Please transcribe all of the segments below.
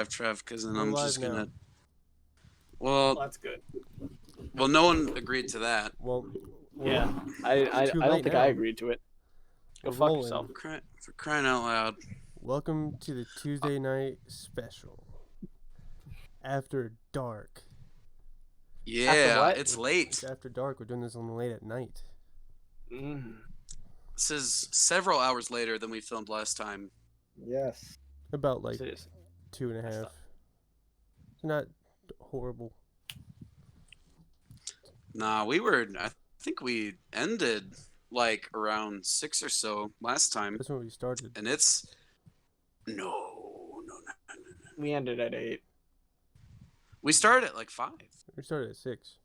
Trev, because then We're I'm live just now. gonna. Well, Well, that's good. well, no one agreed to that. Well, Yeah, I too don't late think now. I agreed to it. Go We're fuck rolling. yourself. For crying out loud. Welcome to the Tuesday night special. After dark. Yeah, what? it's It's late. after dark. We're doing this on the late at night. This is several hours later than we filmed last time. Yes. About like It is. 2.5. That's It's not horrible. Nah, I think we ended like around 6 or so last time, That's when we started. and it's no. We ended at 8. We started at like 5. We started at 6.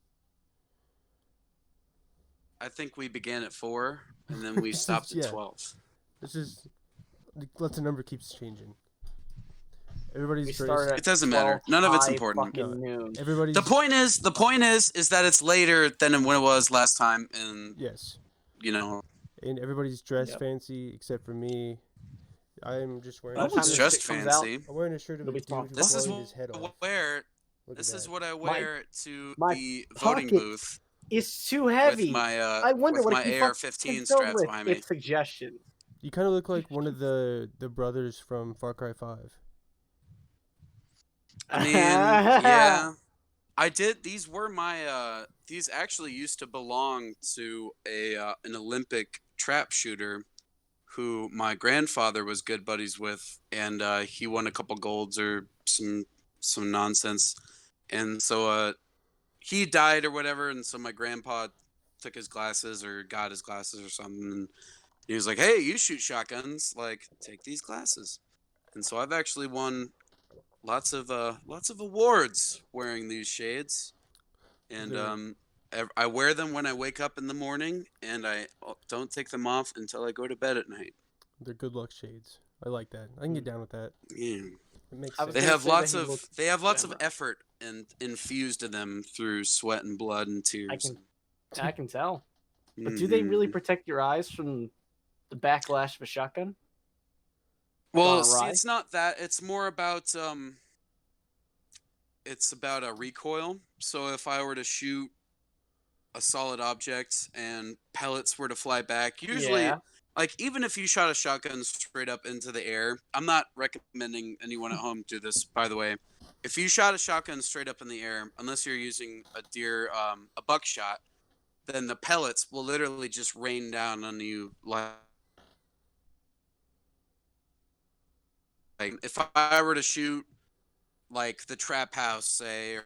I think we began at 4, and then we stopped Yeah. at 12. It's just let the number keeps changing. Everybody's We first. started at It doesn't matter. 12 None of it's high important. fucking noon. Everybody's The point is that it's later than when it was last time, and yes. you know. And everybody's dressed Yep. fancy except for me. I'm just wearing. By No the one's time this dressed shit comes out, fancy. I'm wearing a shirt of a It'll be dude small. who's This is blowing his head what I off. wear. Look at This is that. what I My- wear to my the voting pocket booth It's too heavy. with my I wonder with what my it keeps AR-15 strapped behind me. It's suggestions. You kind of look like one of the brothers from Far Cry 5. I mean, yeah. I did. These were my. These actually used to belong to an Olympic trap shooter, who my grandfather was good buddies with, and he won a couple golds or some nonsense, and so he died or whatever, and so my grandpa took his glasses or got his glasses or something, and he was like, "Hey, you shoot shotguns? Like, take these glasses." And so I've actually won lots of awards wearing these shades, and I wear them when I wake up in the morning, and I don't take them off until I go to bed at night. They're good luck shades. I like that. I can get down with that. Yeah. It makes I was sense. They gonna have say that lots he of looks lots of glamour. effort and infused in them through sweat and blood and tears. I can tell. But do they really protect your eyes from the backlash of a shotgun? Well, gone see, awry? it's not that. It's more about it's about a recoil. So if I were to shoot a solid object and pellets were to fly back, usually, Yeah. like, even if you shot a shotgun straight up into the air, I'm not recommending anyone at home do this, by the way. If you shot a shotgun straight up in the air, unless you're using a buckshot, then the pellets will literally just rain down on you like if I were to shoot like the trap house, say,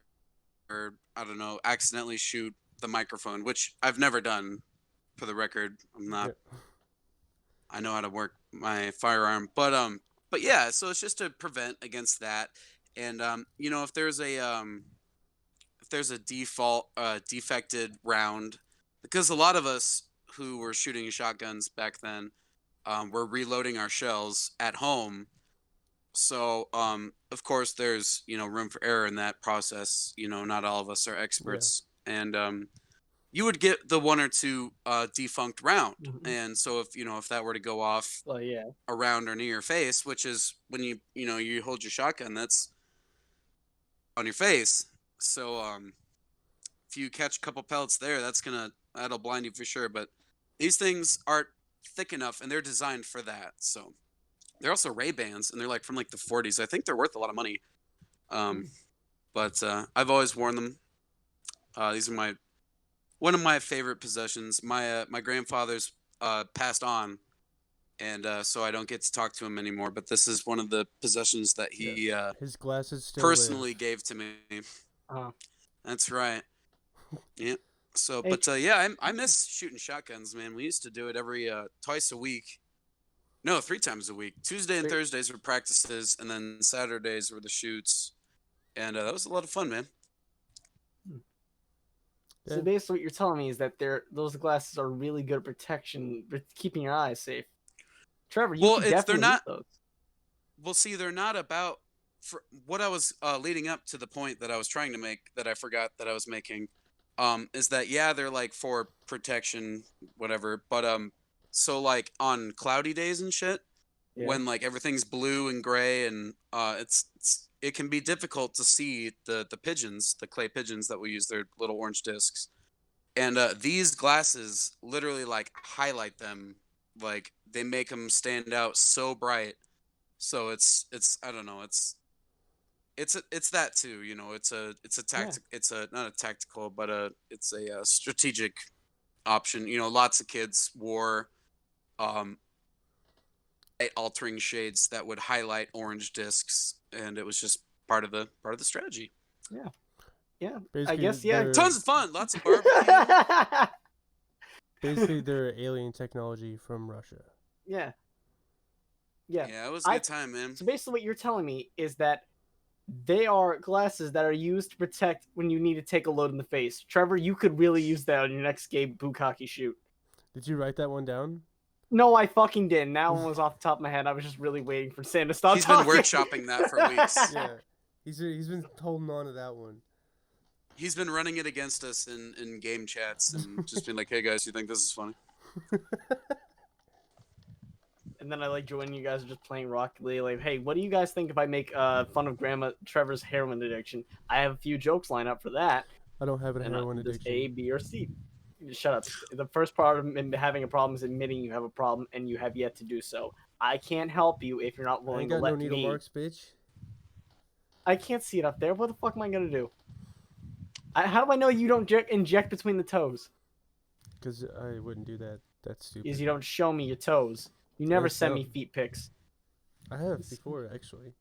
or I don't know, accidentally shoot the microphone, which I've never done, for the record. I'm not. Yeah. I know how to work my firearm, but yeah. So it's just to prevent against that, and you know, if there's a default defected round, because a lot of us who were shooting shotguns back then were reloading our shells at home. So, of course, there's, room for error in that process. Not all of us are experts. And you would get the one or two defunct round. Mhm. And so if that were to go off Well, yeah. around or near your face, which is when you hold your shotgun, that's on your face. So, if you catch a couple pellets there, that'll blind you for sure. But these things aren't thick enough, and they're designed for that. So they're also Ray-Bans, and they're like from like the 40s. I think they're worth a lot of money. But I've always worn them. These are one of my favorite possessions. My grandfather's passed on, and so I don't get to talk to him anymore. But this is one of the possessions that he His glasses still personally live. gave to me. Uh-huh. That's right. Yeah. So, Hey, but yeah, I miss shooting shotguns, man. We used to do it every twice a week. No, 3 times a week. Tuesday and Thursdays were practices, and then Saturdays were the shoots. And that was a lot of fun, man. So basically, what you're telling me is that those glasses are really good at protection, but keeping your eyes safe. Trevor, you can definitely use those. Well, see, they're not about. For what I was leading up to the point that I was trying to make that I forgot that I was making, is that yeah, they're like for protection, whatever. But so like on cloudy days and shit, Yeah. when like everything's blue and gray and it's it can be difficult to see the pigeons, the clay pigeons that we use their little orange discs. And these glasses literally like highlight them, like they make them stand out so bright. So it's I don't know, it's that too, you know. It's a it's a not a tactical, but it's a, strategic option. You know, lots of kids wore um altering shades that would highlight orange discs, and it was just part of the strategy. Yeah. Yeah. I Basically, guess, yeah. Tons of fun, lots of barbecue. Basically, they're alien technology from Russia. Yeah. Yeah. Yeah, it was a good time, man. So basically what you're telling me is that they are glasses that are used to protect when you need to take a load in the face. Trevor, you could really use that on your next gay bukkake shoot. Did you write that one down? No, I fucking didn't. That one was off the top of my head. I was just really waiting for Sam to stop He's been talking. workshopping that for weeks. Yeah, he's been holding on to that one. He's been running it against us in game chats and just being like, "Hey guys, you think this is funny?" And then I like joining you guys just playing Rocket League. Like, hey, what do you guys think if I make fun of Grandma Trevor's heroin addiction? I have a few jokes lined up for that. I don't have a heroin Just addiction. A, B, or C. Shut up. The first part of having a problem is admitting you have a problem, and you have yet to do so. I can't help you if you're not I willing ain't to got let no needle me. marks, bitch. I can't see it up there. What the fuck am I gonna do? How do I know you don't inject between the toes? Because I wouldn't do that. That's stupid. Is you don't show me your toes. You never Yes, send no. me feet pics. I have before, actually.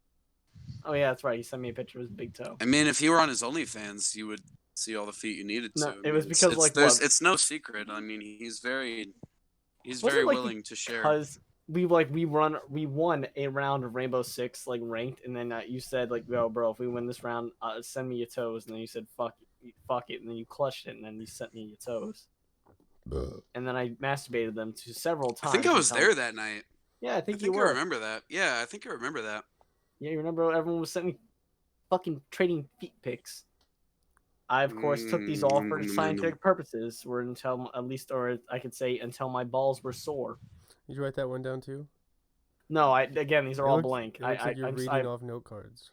Oh yeah, that's right. He sent me a picture of his big toe. I mean, if he were on his OnlyFans, you would see all the feet you needed to. No, it was because it's no secret. I mean, he's very willing to share. Because we won a round of Rainbow Six like ranked, and then you said like, "Yo, bro, if we win this round, send me your toes." And then you said, "Fuck it," and then you clutched it, and then you sent me your toes. And then I masturbated them to several times. I think I was there that night. Yeah, I think you I were. remember that. Yeah, I think I remember that. Yeah, you remember everyone was sending fucking trading feet pics. I of course took these all for scientific purposes, or until at least, or I could say until my balls were sore. Did you write that one down too? No, again these are all blank. It looks like you're reading off note cards.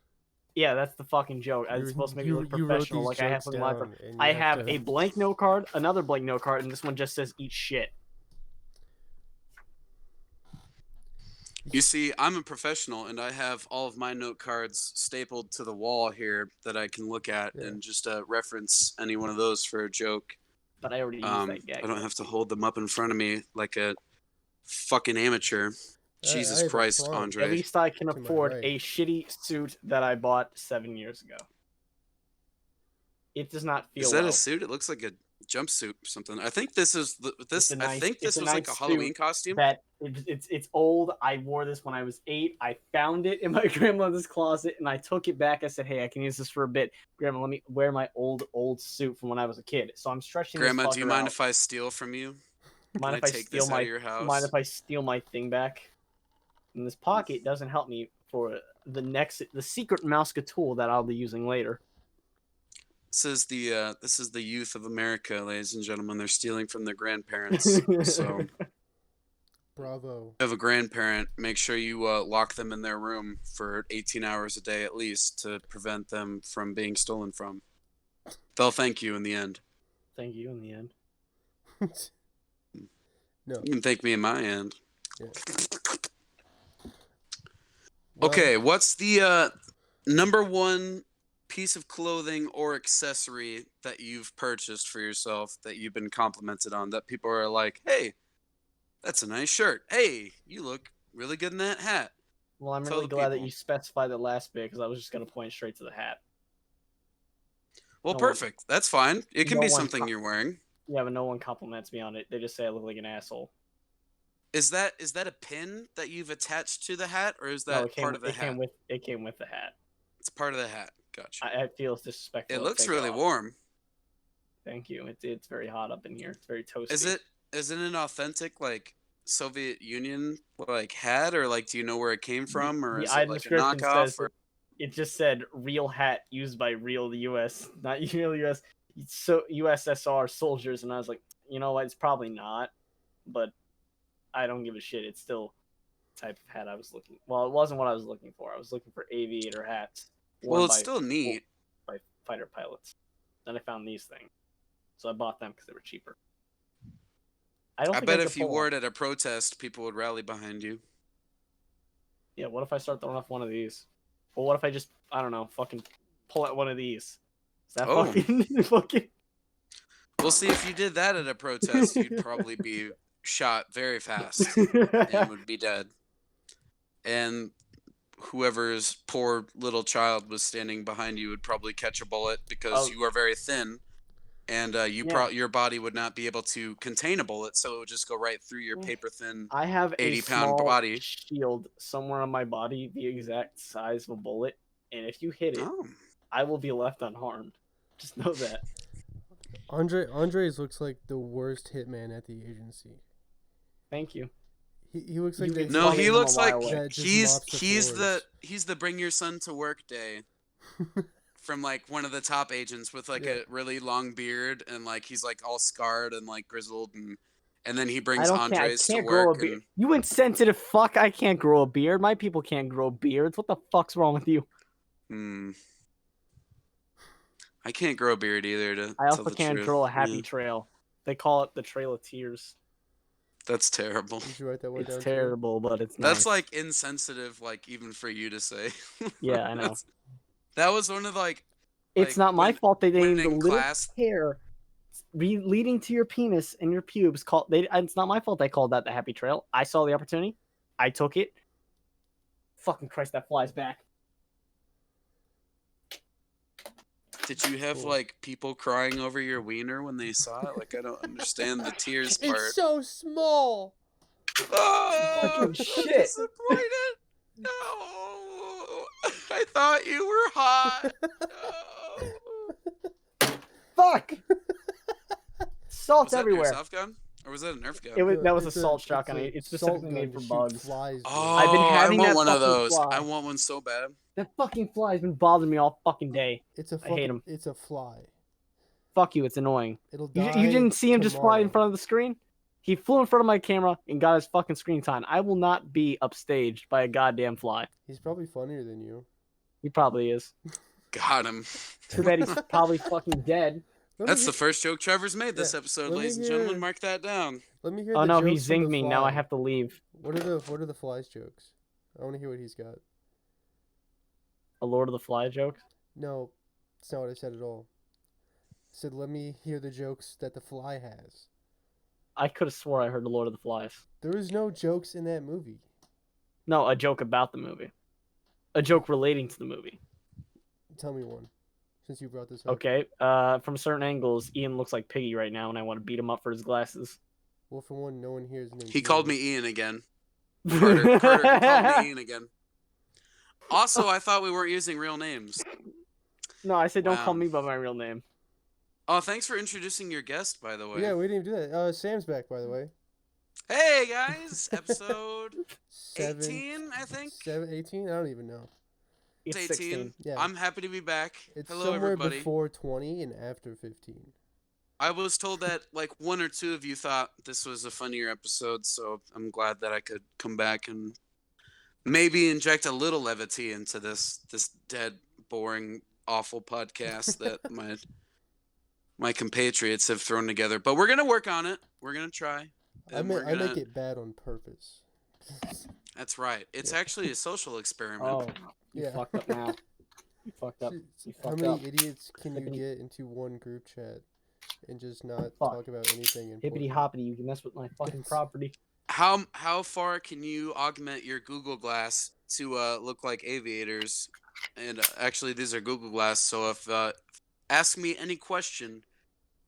Yeah, that's the fucking joke. I was supposed to make it look professional, like I have something live. I have a blank note card, another blank note card, and this one just says "eat shit." You see, I'm a professional, and I have all of my note cards stapled to the wall here that I can look at and just reference any one of those for a joke. But I already used that gag. I don't have to hold them up in front of me like a fucking amateur. Jesus Christ, Andre. At least I can afford a shitty suit that I bought 7 years ago. It does not feel. Is that a suit? It looks like a jumpsuit or something. I think this is this. I think this was like a Halloween costume. That it's old. I wore this when I was 8. I found it in my grandmother's closet, and I took it back. I said, "Hey, I can use this for a bit. Grandma, let me wear my old suit from when I was a kid." So I'm stretching. Grandma, this do you mind if I steal from you? Mind if I steal out of your house? Mind if I steal my thing back? And this pocket doesn't help me for the secret Mouska tool that I'll be using later. This is the youth of America, ladies and gentlemen. They're stealing from their grandparents. So, bravo. If you have a grandparent, make sure you lock them in their room for 18 hours a day at least to prevent them from being stolen from. They'll thank you in the end. Thank you in the end. No. You can thank me in my end. Yeah. Okay, what's the number one piece of clothing or accessory that you've purchased for yourself that you've been complimented on, that people are like, "Hey, that's a nice shirt. Hey, you look really good in that hat." Well, I'm really glad that you specified the last bit, because I was just going to point straight to the hat. Well, perfect. That's fine. It can be something you're wearing. Yeah, but no one compliments me on it. They just say I look like an asshole. Is that a pin that you've attached to the hat, or is that part of the hat? It came with the hat. It's part of the hat. Gotcha. I feel it's disrespectful. It looks really warm. Thank you. It's very hot up in here. It's very toasty. Is it an authentic like Soviet Union like hat, or like do you know where it came from, or is it like a knockoff? It just said "real hat used by real U.S. not real U.S. so USSR soldiers," and I was like, you know what? It's probably not, but I don't give a shit. It's still the type of hat I was looking. Well, it wasn't what I was looking for. I was looking for aviator hats. Well, worn it's still neat. by fighter pilots. Then I found these things, so I bought them because they were cheaper. I don't. I think bet could if you pull wore one. it at a protest, people would rally behind you. Yeah, what if I start throwing off one of these? Well, what if I just, I don't know, fucking pull out one of these? Is that Oh. fucking? We'll see if you did that at a protest, you'd probably be shot very fast and would be dead. And whoever's poor little child was standing behind you would probably catch a bullet because you are very thin, and your body would not be able to contain a bullet, so it would just go right through your paper thin. I have 80-pound small body shield somewhere on my body, the exact size of a bullet, and if you hit it, I will be left unharmed. Just know that. Andres looks like the worst hitman at the agency. Thank you. He looks like no, he looks like he's the the bring your son to work day from like one of the top agents with like a really long beard, and like he's like all scarred and like grizzled, and then he brings Andres to work. And... You insensitive fuck! I can't grow a beard. My people can't grow beards. What the fuck's wrong with you? I can't grow a beard either. I also can't grow a happy trail. They call it the Trail of Tears. That's terrible. Did you write that one down? It's terrible, but it's not. That's like insensitive, like even for you to say. Yeah, I know. That was one of like. It's not my fault they named the little class... hair leading to your penis and your pubes. It's not my fault they called that the happy trail. I saw the opportunity. I took it. Fucking Christ, that flies back. Did you have like people crying over your wiener when they saw it? Like I don't understand the tears part. It's so small. Oh, fucking shit! Disappointed. No, I thought you were hot. No. Fuck. Salt's everywhere. Was that an airsoft gun? Or was that a Nerf gun? That was a salt shotgun. It's specifically made for bugs. Flies, oh, I've been having I want one of those. Fly. I want one so bad. That fucking fly has been bothering me all fucking day. I hate him. It's a fly. Fuck you, it's annoying. It'll die. You didn't see him just fly in front of the screen? He flew in front of my camera and got his fucking screen time. I will not be upstaged by a goddamn fly. He's probably funnier than you. He probably is. Got him. Too bad he's probably fucking dead. That's the first joke Trevor's made this episode, ladies and gentlemen. Mark that down. Let me hear. Oh no, he zinged me. Now I have to leave. What are the flies jokes? I want to hear what he's got. A Lord of the Fly joke? No, that's not what I said at all. I said, let me hear the jokes that the fly has. I could have swore I heard the Lord of the Flies. There is no jokes in that movie. No, a joke about the movie. A joke relating to the movie. Tell me one, since you brought this up. Okay, from certain angles, Ian looks like Piggy right now, and I want to beat him up for his glasses. Well, for one, no one here is named He called me Ian again. Carter called me Ian again. Also, I thought we weren't using real names. No, I said don't call me by my real name. Oh, thanks for introducing your guest, by the way. Yeah, we didn't even do that. Sam's back, by the way. Hey, guys. Episode 18, I think? 18? I don't even know. It's 18. 16. Yeah. I'm happy to be back. It's hello, somewhere everybody. Before 20 and after 15. I was told that like one or two of you thought this was a funnier episode, so I'm glad that I could come back and maybe inject a little levity into this dead, boring, awful podcast that my compatriots have thrown together. But we're gonna work on it. We're gonna try. I make it bad on purpose. That's right. It's actually a social experiment. Oh, you fucked up now. You fucked up. How many idiots can you get into one group chat and just not talk about anything important? Hippity hoppity, you can mess with my fucking property. How far can you augment your Google Glass to look like aviators? And actually, these are Google Glass. So if ask me any question,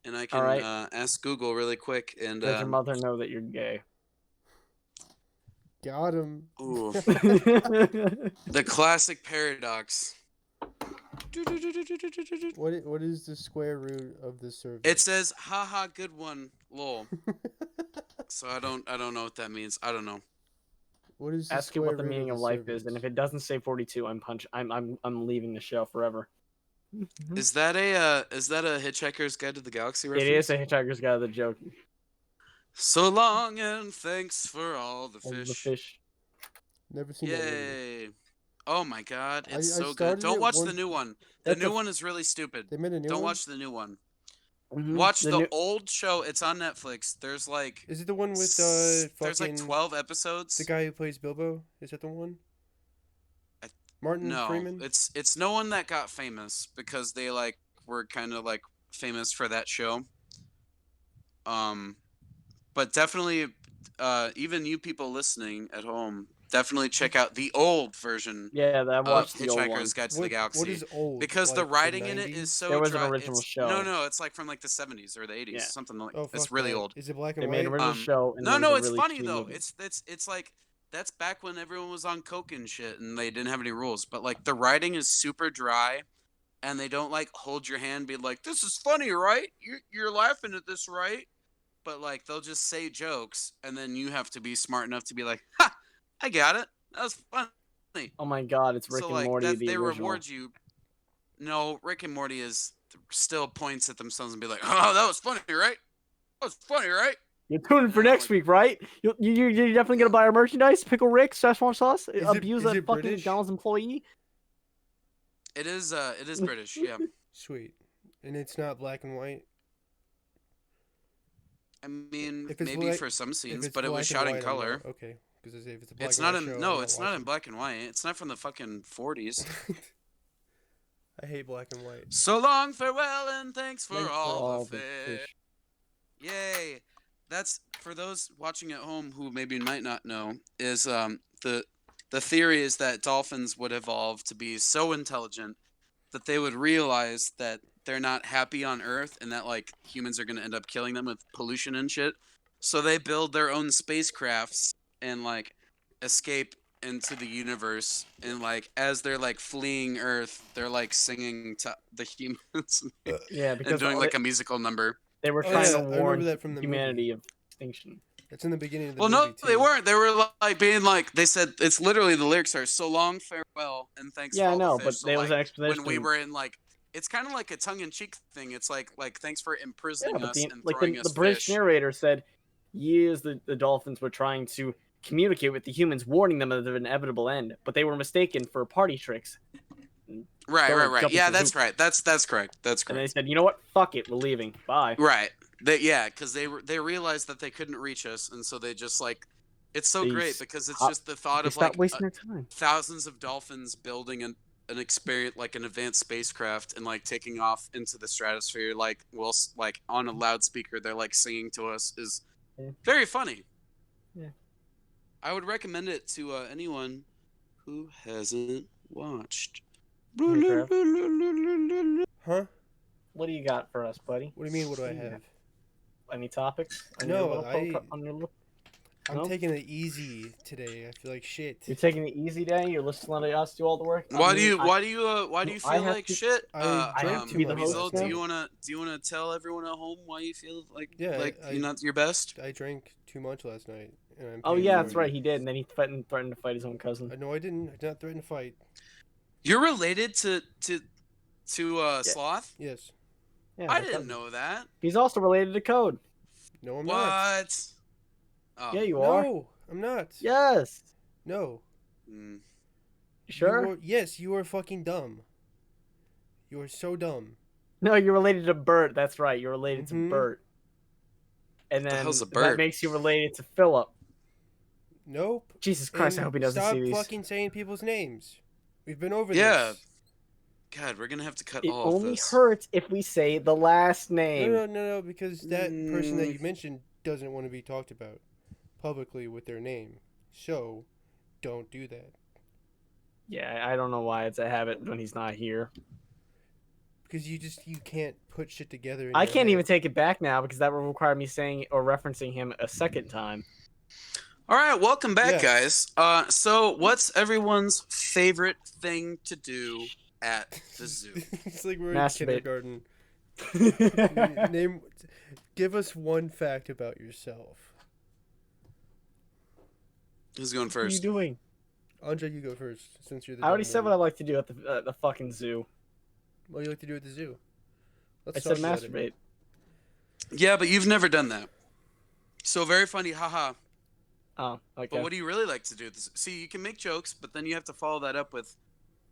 and I can ask Google really quick. And does your mother know that you're gay? Got him. Ooh. The classic paradox. What is the square root of the survey? It says, haha, good one, lol. So I don't know what that means. I don't know. What is the Ask you square what the root meaning of life is, and if it doesn't say 42, I'm leaving the show forever. Is that a Hitchhiker's Guide to the Galaxy reference? It is a Hitchhiker's Guide to the joke. So long and thanks for all the fish. Never seen that movie. Yay. Oh my god, I it's so good. started Don't it watch one. the new one. The That's new a- one is really stupid. They made a new Don't one. watch the new one. Mhm. Watch the new- old show. It's on Netflix. There's like Is it the one with there's like fucking 12 episodes. the guy who plays Bilbo? Is that the one? I- Martin No, Freeman. it's no one that got famous because they like were kind of like famous for that show. Um, but definitely, even you people listening at home, definitely check out the old version Yeah, I of watched the old one. Hitchhiker's Guide to the Galaxy. What is old? Because the Like writing in it is 90s? so There was an dry. original It's, show. No, it's like from like the 70s or the 80s, Yeah. something like. Oh, It's fuck really that. old. Is it black They and made an white? original show. And No, there no, was a it's really funny shitty though. movie. It's like that's back when everyone was on coke and shit, and they didn't have any rules. But like the writing is super dry, and they don't like hold your hand, be like, "This is funny, right? You're laughing at this, right?" But like they'll just say jokes, and then you have to be smart enough to be like, "Ha, I got it. That was funny." Oh my god, it's Rick So and like Morty, that the they original. reward you. No, Rick and Morty is still points at themselves and be like, "Oh, that was funny, right? That was funny, right?" You're tuning for No, next week, right? You're definitely gonna buy our merchandise. Pickle Rick, Szechuan sauce. Abuse is a it fucking British? McDonald's employee. It is British, yeah. Sweet. And it's not black and white. I mean, If it's maybe black- for some If scenes, it's but it was black and shot in white, I'm color. not- okay, because if it's a black It's and not white in show, no, I'm it's not in watching. black and white. It's not from the fucking 40s. I hate black and white. So long, farewell, and thanks for Thanks for all all the the fish. fish. Yay! That's for those watching at home who maybe might not know. Is the theory is that dolphins would evolve to be so intelligent that they would realize that they're not happy on Earth and that like humans are going to end up killing them with pollution and shit. So they build their own spacecrafts and like escape into the universe, and like as they're like fleeing Earth, they're like singing to the humans Yeah, and because doing like a musical number. they were Oh, trying yeah, to I remember warn that from the humanity of extinction. That's in the beginning of the Well, movie, no, too. they weren't. They were like being like they said. It's literally the lyrics are "so long, farewell, and thanks Yeah, for I all know, the but fish." So there was like an explanation. when we were in like, it's kind of like a tongue-in-cheek thing. It's like thanks for imprisoning Yeah, but us and like throwing the us British fish. narrator said, years the dolphins were trying to communicate with the humans, warning them of the inevitable end, but they were mistaken for party tricks. Right. jumping Yeah, through that's hoops. right. That's correct. That's And they correct. said, you know what? Fuck it, we're leaving. Bye. Right. Yeah, because they realized that they couldn't reach us, and so they just like, it's so They great because it's stop- just the thought They of stopped like wasting their time. thousands of dolphins building an experience like an advanced spacecraft and like taking off into the stratosphere like whilst like on a loudspeaker they're like singing to us is Yeah. very funny. Yeah. I would recommend it to anyone who hasn't watched. Hey, Trev. Huh? What do you got for us, buddy? What do you mean, what do I Yeah. have? Any topics? On No, your little I- on your little... I'm No? taking it easy today. I feel like shit. You're taking it easy day. You're listening to us do all the work. Why I do mean, you I- why do you I feel have like to- shit? I drank too much Weasel, last do night. you wanna tell everyone at home why you feel like Yeah, you're not your best? I drank too much last night. And I'm Oh paying yeah, for that's it. right. He did, and then he threatened to fight his own cousin. No, I didn't. I did not threaten to fight. You're related to Sloth? Yes. Yeah, I my didn't cousin. know that. He's also related to Code. No, I'm not. What? Oh. Yeah, you are. No, I'm not. Yes. No. Mm. You sure? Yes, you are fucking dumb. You are so dumb. No, you're related to Bert. That's right. You're related Mhm. to Bert. And the then hell's a that Bert? makes you related to Philip. Nope. Jesus Christ! I And hope he doesn't stop see these. fucking saying people's names. We've been over Yeah. this. God, we're gonna have to cut It all of only this. hurts if we say the last name. No, because that person that you mentioned doesn't want to be talked about publicly with their name. So, don't do that. Yeah, I don't know why it's a habit when he's not here. Because you can't put shit together. In I your can't head. even take it back now because that would require me saying or referencing him a second time. All right, welcome back, Yeah. guys. So, what's everyone's favorite thing to do at the zoo? It's like we're in Masturbate. kindergarten. Give us one fact about yourself. Who's going What are you first? doing? Andre, you go first, since you're the I already dumb said one. what I like to do at the fucking zoo. What do you like to do at the zoo? I said talk about it. masturbate. Yeah, but you've never done that. So very funny, haha. Oh, okay. But what do you really like to do? See, you can make jokes, but then you have to follow that up with,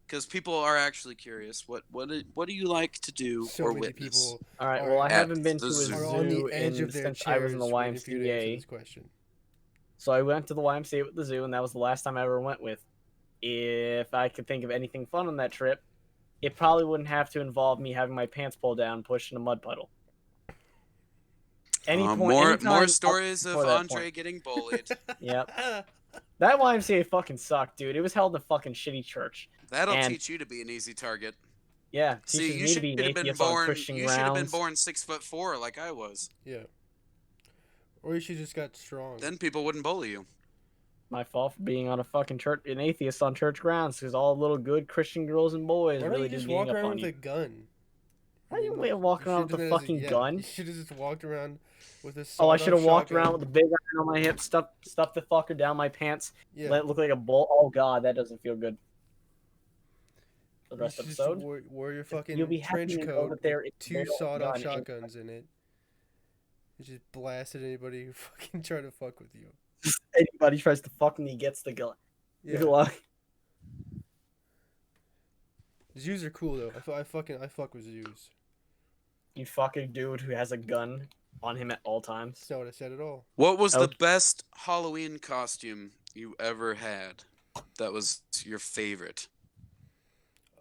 because people are actually curious. What do you like to do So or many witness? people All right. are, Well, I At haven't been the to a zoo. are on the zoo edge of their since I was in the chairs waiting for you to answer YMCA. this question. So I went to the YMCA with the zoo, and that was the last time I ever went with. If I could think of anything fun on that trip, it probably wouldn't have to involve me having my pants pulled down, pushed in a mud puddle. More Anytime stories before of that Andre point. getting bullied. Yep. That YMCA fucking sucked, dude. It was held in a fucking shitty church. That'll And teach you to be an easy target. yeah, See, teaches you me to should be an have been atheist on born. Christian You should have been grounds. born 6'4" like I was. Yeah. Or you should just got strong. Then people wouldn't bully you. My fault for being on a fucking church, an atheist on church grounds, because all little good Christian girls and boys Why don't really you do just gang walk up around on with you. a gun? How do you walk around with a fucking gun? You should have just walked around with a Oh, I should have walked shotgun. around with a big iron on my hip, stuffed the fucker down my pants, Yeah. let it look like a bull. Oh god, that doesn't feel good. For the You rest should of just the episode, wore your fucking you'll be happy trench to know coat that there with is 2 no sawed-off gun in- shotguns in it. You just blasted anybody who fucking tried to fuck with you. Anybody tries to fuck me gets the gun. Yeah. Good luck. Zoos are cool though. I fuck with zoos. You fucking dude who has a gun on him at all times. That's not what I said at all. What was the Okay. best Halloween costume you ever had? That was your favorite.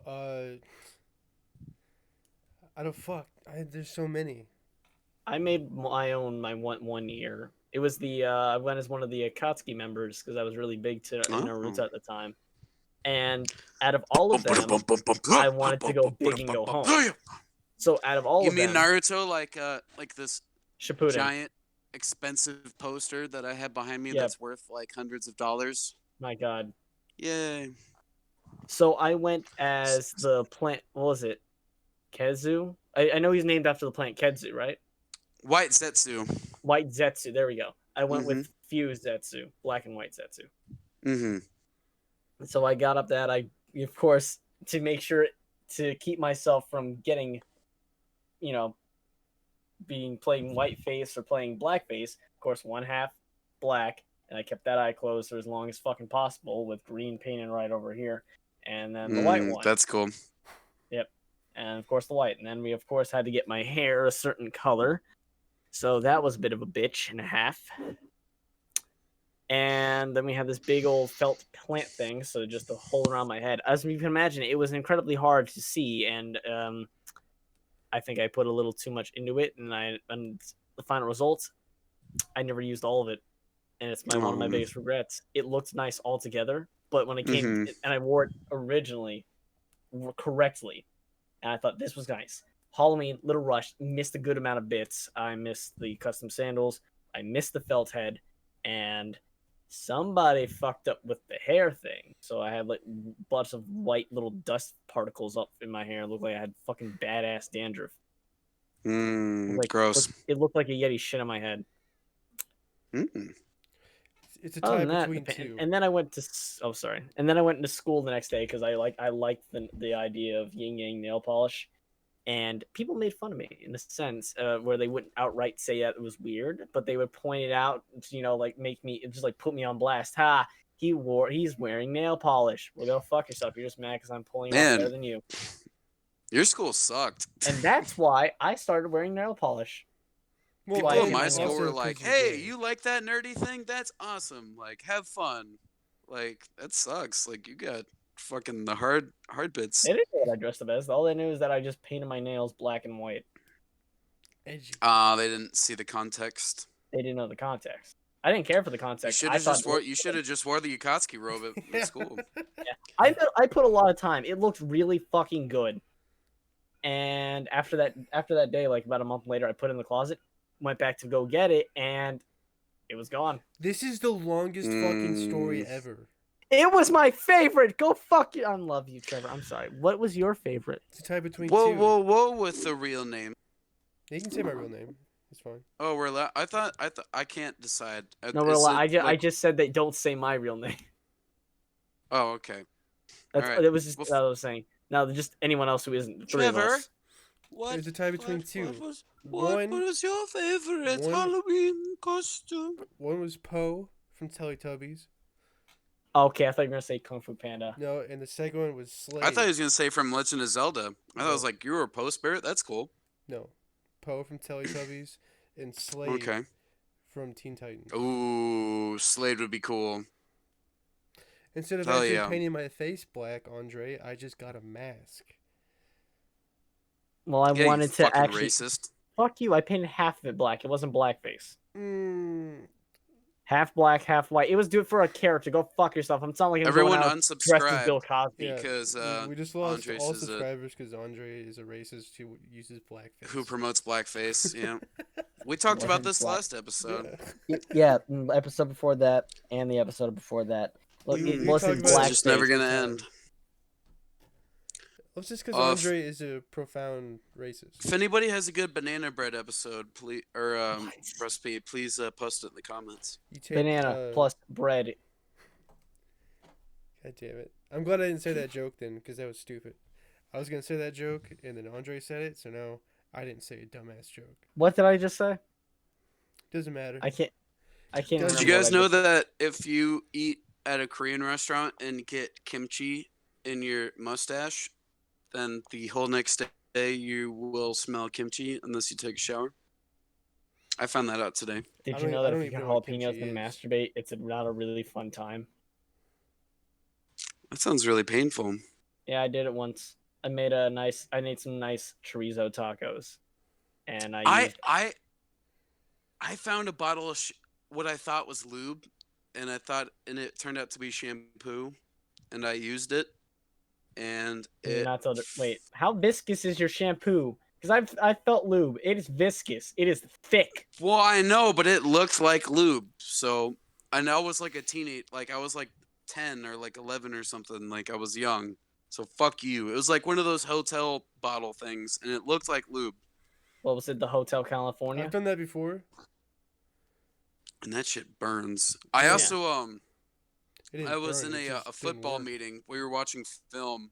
I don't fuck. There's so many. I made my own. My one year. It was the I went as one of the Akatsuki members because I was really big to Naruto at the time. And out of all of them, I wanted to go big and go home. So out of all You of mean them, Naruto, like this Shippuden. giant, expensive poster that I have behind me Yep. that's worth like hundreds of dollars? My god. Yay! So I went as the plant. What was it? Kezu. I know he's named after the plant Kedzu, right? White Zetsu. White Zetsu. There we go. I went Mm-hmm. with fused Zetsu, black and white Zetsu. Mm-hmm. So I got up that of course, to make sure to keep myself from getting, playing whiteface or playing blackface. Of course, one half black, and I kept that eye closed for as long as fucking possible with green painted right over here, and then the white one. That's cool. Yep, and of course the white, and then we of course had to get my hair a certain color, so that was a bit of a bitch and a half. And then we had this big old felt plant thing, so just to hold around my head. As you can imagine, it was incredibly hard to see, and I think I put a little too much into it. And the final results, I never used all of it, and it's one of my biggest regrets. It looked nice all together, but when it came and I wore it originally correctly, and I thought this was nice. Halloween, little rush, missed a good amount of bits. I missed the custom sandals. I missed the felt head, and somebody fucked up with the hair thing, so I had like bunch of white little dust particles up in my hair. It looked like I had fucking badass dandruff. Gross. It looked like a Yeti shit on my head. It's a tie between two. two. And then I went to And then I went into school the next day because I liked the idea of yin yang nail polish. And people made fun of me in a sense where they wouldn't outright say that it was weird, but they would point it out, like make me just like put me on blast. Ha! He's wearing nail polish. Well, go fuck yourself. You're just mad because I'm pulling off better than you. Your school sucked. And that's why I started wearing nail polish. People in my school were like, "Hey, you like that nerdy thing? That's awesome. Like, have fun." Like, that sucks. Like, you got fucking the hard bits. They didn't know what I dressed up as. All they knew is that I just painted my nails black and white. Edgy. They didn't see the context. They didn't know the context. I didn't care for the context. You should have just wore the Akatsuki robe at school. Yeah. I put a lot of time. It looked really fucking good. And after that day, like about a month later, I put it in the closet, went back to go get it, and it was gone. This is the longest fucking story ever. It was my favorite. Go fuck you. I love you, Trevor. I'm sorry. What was your favorite? It's a tie between two. Whoa, with the real name. You can say my real name. It's fine. Oh, we're allowed. I thought I can't decide. No, we're allowed. I just said that don't say my real name. Oh, okay. It was just what I was saying. Now, just anyone else who isn't three of Trevor, us. There's a tie between two. What was your favorite Halloween costume? One was Poe from Teletubbies. Okay, I thought you were gonna say Kung Fu Panda. No, and the second one was Slade. I thought he was gonna say from Legend of Zelda. I thought it was like you were a Poe spirit. That's cool. No, Poe from Teletubbies and Slade Okay. from Teen Titans. Ooh, Slade would be cool. Instead of Hell actually yeah. painting my face black, Andre, I just got a mask. Well, I Yeah, wanted you to fucking actually. racist. Fuck you! I painted half of it black. It wasn't blackface. Mm, Half black, half white. It was do it for a character. Go fuck yourself. I'm sounding like I'm Everyone going out dressed as Bill unsubscribed Cosby. yeah, because we just lost Andres all is a subscribers because Andre is a racist who uses blackface. who promotes blackface. Yeah, we talked about this last episode. Yeah. Yeah, episode before that and the episode before that. Look, We it talked wasn't about it It's just never blackface. gonna time. end. Well, it's just because If- Andre is a profound racist. If anybody has a good banana bread episode, please or recipe, please post it in the comments. You take, Banana plus bread. God damn it! I'm glad I didn't say that joke then, because that was stupid. I was gonna say that joke, and then Andre said it, so now I didn't say a dumbass joke. What did I just say? Doesn't matter. I can't. Did remember. Did you guys what I know just- that if you eat at a Korean restaurant and get kimchi in your mustache, then the whole next day you will smell kimchi unless you take a shower? I found that out today. Did I you don't- know I that don't if you even can know what jalapenos kimchi and is. masturbate, it's not a really fun time? That sounds really painful. Yeah, I did it once. I made some nice chorizo tacos, and I found a bottle of what I thought was lube, and it turned out to be shampoo, and I used it, and it. Wait, how viscous is your shampoo? Because I felt lube. It is viscous. It is thick. Well, I know, but it looked like lube. So, and I was like a teenage, like I was like 10 or like 11 or something. Like I was young. So fuck you. It was like one of those hotel bottle things, and it looked like lube. What was it? The Hotel California? I've done that before. And that shit burns. I Yeah. also It didn't I was burn, in it just a didn't football work. meeting. We were watching film,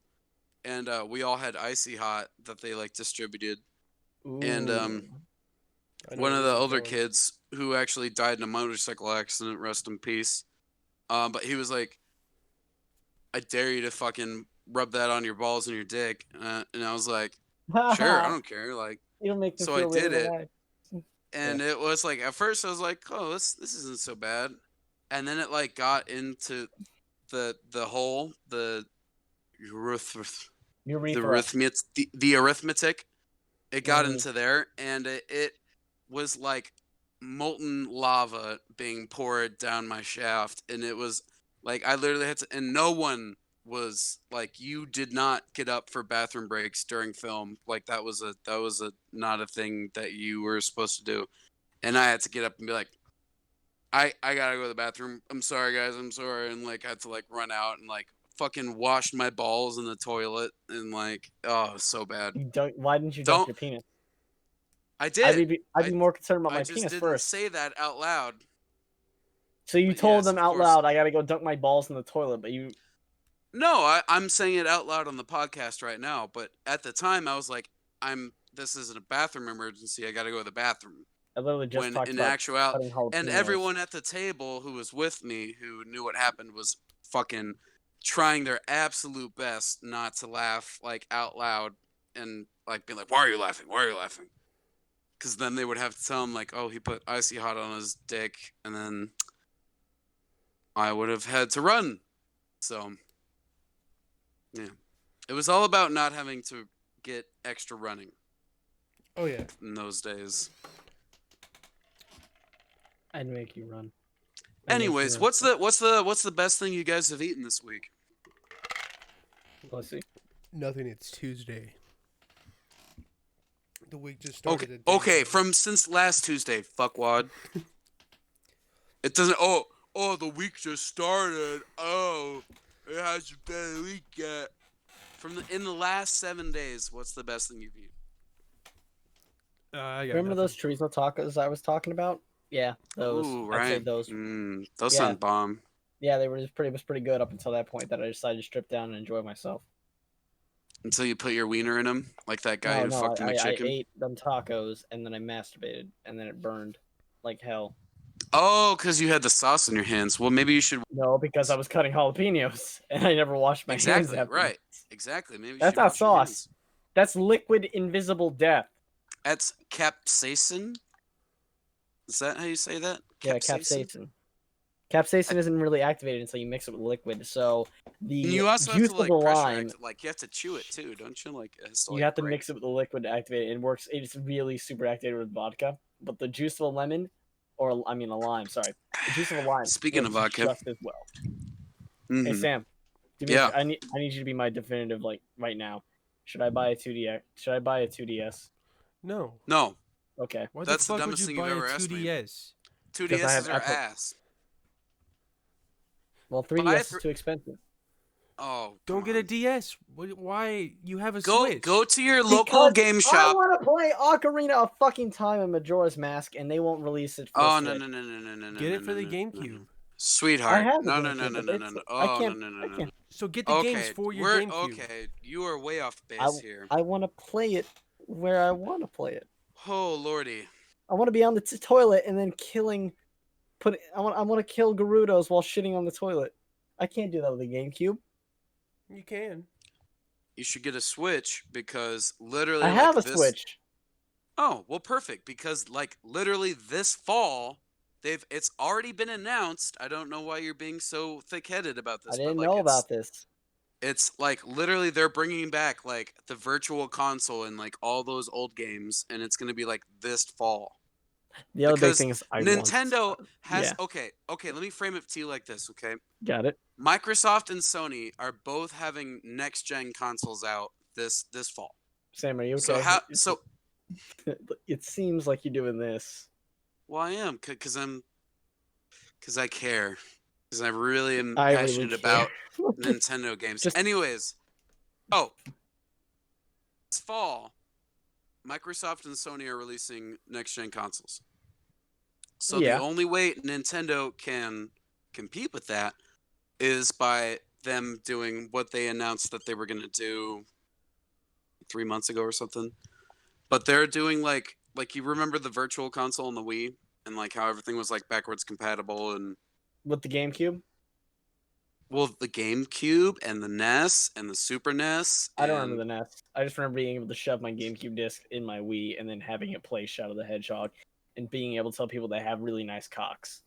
and we all had Icy Hot that they like distributed. And Ooh. I know one where of the this is older going. kids who actually died in a motorcycle accident, rest in peace. But he was like, I dare you to fucking rub that on your balls and your dick. And I was like, sure, I don't care. Like, You don't make them so I feel really did it. relaxed. and it was like, at first I was like, oh, this isn't so bad. And then it like got into the hole, the arithmetic. It got into there, and it was like molten lava being poured down my shaft, and it was like I literally had to, and no one was like, you did not get up for bathroom breaks during film. Like that was a not a thing that you were supposed to do, and I had to get up and be like, I gotta go to the bathroom. I'm sorry, guys. I'm sorry, and like I had to like run out and like fucking wash my balls in the toilet, and like, oh, it was so bad. Why didn't you dunk Don't- your penis? I did. I'd be more concerned about I my just penis didn't first. say that out loud. So you but told yes, them of out course. loud, I gotta go dunk my balls in the toilet, but you. No, I'm saying it out loud on the podcast right now. But at the time, I was like, this isn't a bathroom emergency. I got to go to the bathroom. I literally just When talked in about actuality, cutting and jalapenos. everyone at the table who was with me, who knew what happened, was fucking trying their absolute best not to laugh like out loud and like be like, "Why are you laughing? Why are you laughing?" Because then they would have to tell him like, "Oh, he put icy hot on his dick," and then I would have had to run. So, yeah, it was all about not having to get extra running Oh yeah. in those days. I'd make you run. Anyways, what's the best thing you guys have eaten this week? Let's see. Nothing. It's Tuesday. The week just started. Okay, a day okay, ago. from since last Tuesday, fuckwad. It doesn't. Oh, the week just started. Oh, it hasn't been a week yet. In the last 7 days, what's the best thing you've eaten? I got Remember those nothing. chorizo tacos I was talking about? Yeah, those. Ooh, I'd say right. those. Those Yeah. sound bomb. Yeah, they were just pretty. It was pretty good up until that point that I decided to strip down and enjoy myself. Until you put your wiener in them, like that guy who fucked a I McChicken. ate them tacos and then I masturbated and then it burned like hell. Oh, because you had the sauce in your hands. Well, maybe you should. No, because I was cutting jalapenos and I never washed my hands Exactly, after. right. Exactly. Maybe you That's should not wash your sauce. hands. That's liquid invisible death. That's capsaicin. Is that how you say that? Yeah, capsaicin. Capsaicin isn't really activated until you mix it with liquid. So And the you also have juice to of the like pressure lime, act it. Like you have to chew it too, don't you? Like it has to, you like, have to break. mix it with the liquid to activate it. It works. It's really super activated with vodka. But the juice of a lemon, or I mean a lime, sorry, the juice of a lime Speaking of works vodka. just as well. Mm-hmm. Hey Sam, Yeah. I need you to be my definitive like right now. Should I buy a 2DS? Should I buy a 2DS? No. No. Okay. Why That's the the fuck would dumbest you thing you've buy a ever asked me. 2DS? 2DSs are ass. Well, Buy 3DS is too expensive. Oh, Don't come get a on. DS. Why? You have a Go Switch. to your local Because game I shop. want to play Ocarina of fucking Time and Majora's Mask, and they won't release it for Oh the no Switch. no no no no no no. Get it for no, the no, GameCube. no. I Sweetheart. have the No no no GameCube, no but no no no. I Oh no can't. no no I no no. can't. So get the games Okay, for your we're GameCube. okay. You are way off base here. I want to play it where I want to play it. Oh lordy. I want to be on the toilet and then killing. I want to kill Gerudos while shitting on the toilet. I can't do that with a GameCube. You can. You should get a Switch because literally I have like a this. Switch. Oh well, perfect. Because like literally this fall, it's already been announced. I don't know why you're being so thick-headed about this. I didn't but, like, know about this. It's like literally they're bringing back like the virtual console and like all those old games, and it's gonna be like this fall. The other big Because thing is Nintendo has Yeah. okay. Let me frame it to you like this, okay? Got it. Microsoft and Sony are both having next gen consoles out this fall. Sam, are you okay? So It seems like you're doing this. well, I am because I care. Because I really am passionate about Nintendo games. Anyways, this fall, Microsoft and Sony are releasing next-gen consoles. So the only way Nintendo can compete with that is by them doing what they announced that they were going to do 3 months ago or something. But they're doing like you remember the virtual console on the Wii and like how everything was like backwards compatible and with the GameCube? Well, the GameCube and the NES and the Super NES. I don't remember the NES. I just remember being able to shove my GameCube disc in my Wii and then having it play Shadow the Hedgehog and being able to tell people they have really nice cocks.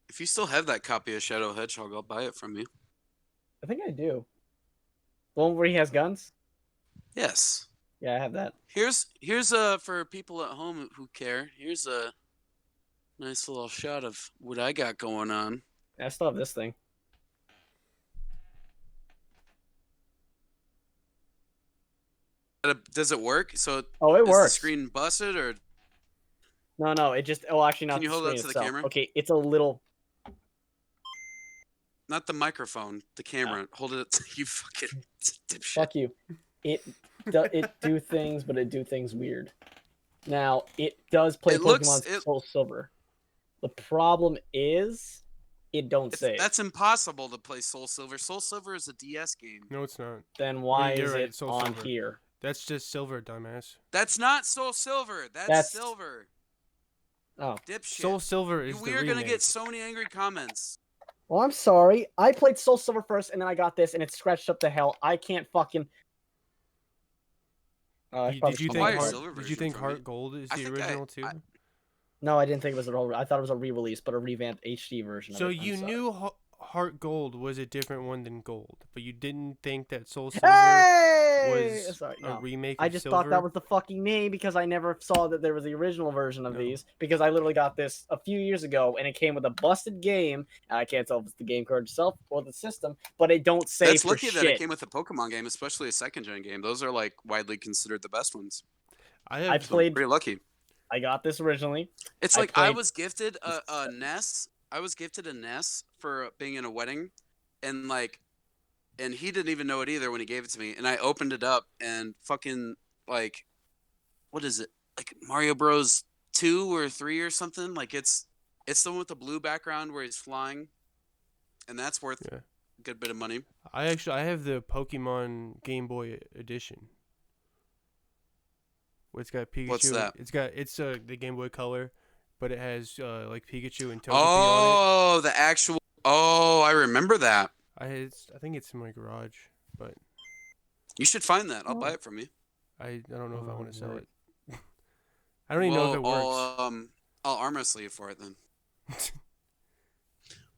If you still have that copy of Shadow the Hedgehog, I'll buy it from you. I think I do. The one where he has guns? Yes. Yeah, I have that. Here's for people at home who care. Here's a nice little shot of what I got going on. I still have this thing. Does it work? So it is works. The screen busted or? No. It just. Oh, actually, not. Can you hold it up to the camera? Okay, it's a little. Not the microphone, the camera. Hold it up to you, fucking dipshit. Fuck you. It do things, but it do things weird. Now it does play Pokemon Soul Silver. The problem is, it don't save. That's impossible to play Soul Silver. Soul Silver is a DS game. No, it's not. Then why is it on Silver. here? That's just Silver, dumbass. That's not Soul Silver. That's Silver. Oh, dipshit. Soul Silver is We are gonna get so many angry comments. Well, I'm sorry. I played Soul Silver first, and then I got this, and it scratched up the hell. I can't fucking. Did you think Heart Gold is the original too? No, I didn't think it was I thought it was a re-release, but a revamped HD version. So you knew Heart Gold was a different one than Gold, but you didn't think that Soul Silver was a remake of I just Silver? thought that was the fucking name because I never saw that there was the original version of these, because I literally got this a few years ago and it came with a busted game, and I can't tell if it's the game card itself or the system, but it don't say That's for lucky shit. that it came with a Pokemon game, especially a second-gen game. Those are like widely considered the best ones. I played pretty lucky. I got this originally. It's like I was gifted a NES. I was gifted a NES for being in a wedding, and he didn't even know it either when he gave it to me. And I opened it up, and fucking like, what is it? Like Mario Bros. 2 or 3 or something. Like it's the one with the blue background where he's flying, and that's worth a good bit of money. I have the Pokemon Game Boy Edition. It's got Pikachu. What's that? It's the Game Boy Color. but it has like Pikachu and Togepi on Oh, the actual. Oh, I remember that. it. I think it's in my garage, but You should find that. I'll buy it from you. I don't know if I want to sell right. it. I don't even know if it works. I'll arm wrestle you for it then.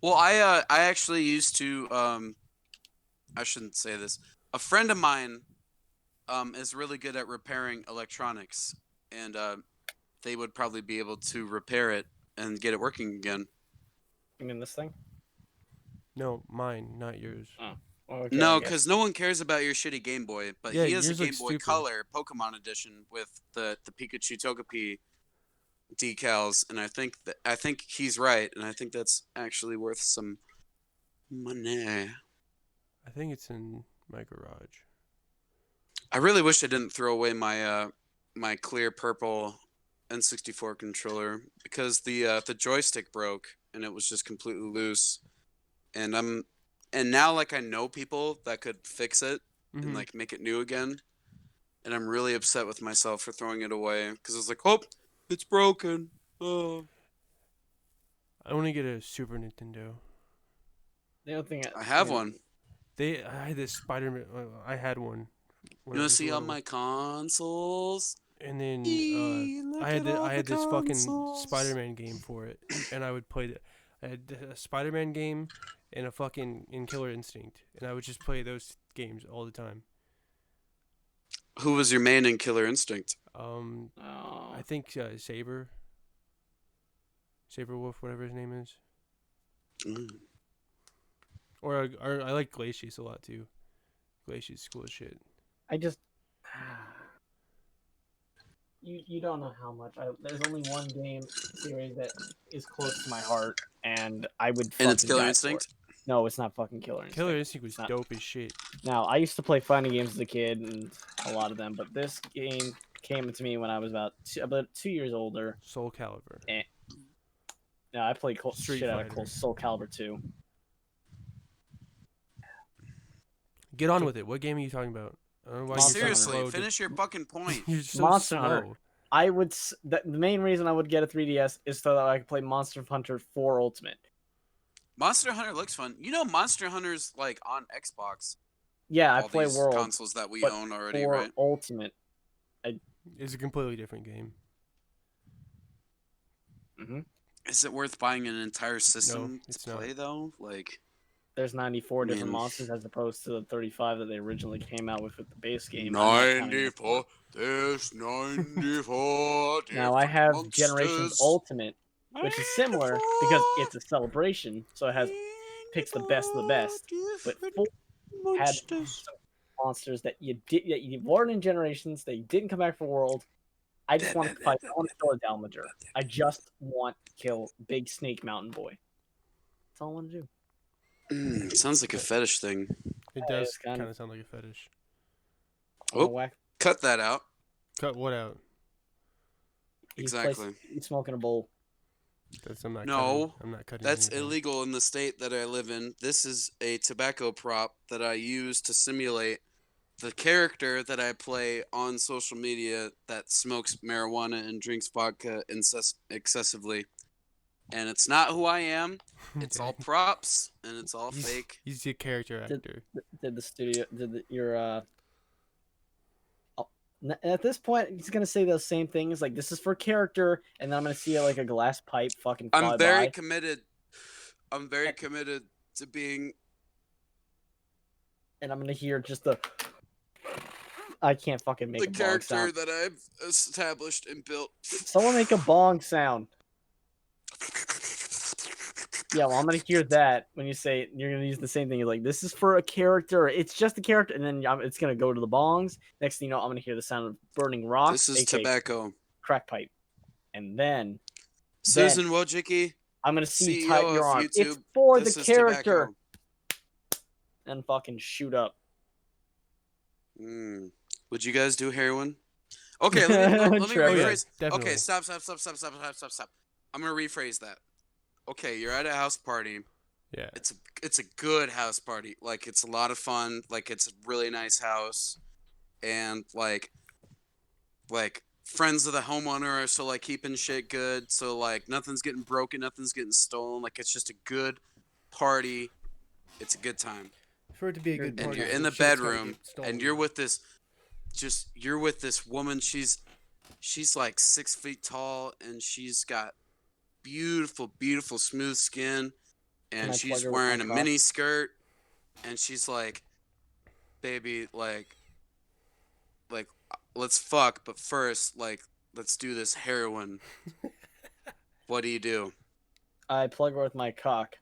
Well, I actually used to I shouldn't say this. A friend of mine is really good at repairing electronics, and they would probably be able to repair it and get it working again. You mean this thing? No, mine, not yours. Oh. Okay, No, because no one cares about your shitty Game Boy, but Yeah, he has a yours Game looks Boy stupid. Color Pokemon Edition with the Pikachu Togepi decals, and I think he's right, and I think that's actually worth some money. I think it's in my garage. I really wish I didn't throw away my my clear purple N64 controller because the joystick broke and it was just completely loose. And now like I know people that could fix it and like make it new again, and I'm really upset with myself for throwing it away because it's like, oh, it's broken. Oh. I want to get a Super Nintendo. The other thing I have one. I had this Spider-Man. I had one. You want to see on my consoles? And then Look at all I had the this fucking consoles. Spider-Man game for it, and I would play it. I had a Spider-Man game and a fucking Killer Instinct, and I would just play those games all the time. Who was your main in Killer Instinct? I think Saber Wolf, whatever his name is. Or I like Glacius a lot too. Glacius is cool as shit. I just you don't know how much. There's only one game series that is close to my heart, and I would. And it's Killer die for Instinct? it. No, it's not fucking Killer Instinct. Killer Instinct was dope as shit. Now, I used to play fighting games as a kid, and a lot of them, but this game came to me when I was about 2 years older. Soul Calibur. Yeah, I played Street shit out Fighter. of Soul Calibur 2. Get on with it. What game are you talking about? I don't know why you're so Seriously, slow. finish your fucking point. You're so Monster slow. Hunter. I would. The main reason I would get a 3DS is so that I could play Monster Hunter 4 Ultimate. Monster Hunter looks fun. You know, Monster Hunter's like on Xbox. Yeah, I All play these World. consoles that we but own already, for right? Ultimate. It's a completely different game. Is it worth buying an entire system it's to play though? Like, there's 94 different Man. monsters as opposed to the 35 that they originally came out with the base game. 94. There's 94. Now I have different Generations monsters. Ultimate, which is similar because it's a celebration, so it has picks the best of the best. But 4 had some monsters that you weren't in Generations. They didn't come back for World. I just want to fight. I want to kill a Dalmager. I just want to kill Big Snake Mountain Boy. That's all I want to do. Sounds like a fetish thing. It Yeah, does it's kind kinda- of sound like a fetish. Oh. Whack. Cut that out. Cut what out? Exactly. He's smoking a bowl. I'm not No, cutting. I'm not cutting. That's anything. illegal in the state that I live in. This is a tobacco prop that I use to simulate the character that I play on social media that smokes marijuana and drinks vodka excessively. And it's not who I am. It's all props and it's all fake. He's a character actor. Did the studio? At this point, he's gonna say those same things like this is for character, and then I'm gonna see like a glass pipe fucking fly I'm very by. committed. I'm very committed to being. And I'm gonna hear just the. I can't fucking make The a bong character sound. that I've established and built. Someone make a bong sound. Yeah, well, I'm gonna hear that when you say you're gonna use the same thing. You're like, this is for a character. It's just a character, and then it's gonna go to the bongs. Next thing you know, I'm gonna hear the sound of burning rocks. This is aka tobacco. crack pipe, and then Susan Wojcicki, I'm gonna see CEO tight your of arm. YouTube, It's for this the is character, tobacco. and fucking shoot up. Would you guys do heroin? Okay, let me Trevor. rephrase. Definitely. Okay, stop. I'm gonna rephrase that. Okay, you're at a house party. Yeah. It's a good house party. Like it's a lot of fun. Like it's a really nice house, and like friends of the homeowner, so like keeping shit good, so like nothing's getting broken, nothing's getting stolen. Like it's just a good party. It's a good time. For it to be a good And party, you're some in the shit's gotta bedroom, get stolen. and you're with this woman. She's like 6 feet tall, and she's got beautiful smooth skin, and I plug she's her with my wearing a cock? mini skirt, and she's like, baby, like let's fuck, but first, like, let's do this heroin. What do? I plug her with my cock.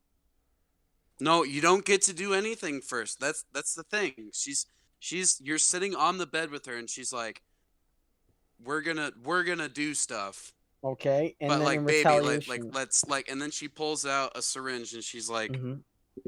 No, you don't get to do anything first. That's the thing. You're sitting on the bed with her, and she's like, we're gonna do stuff. Okay, and But then like, in baby, retaliation, let's like, and then she pulls out a syringe, and she's like,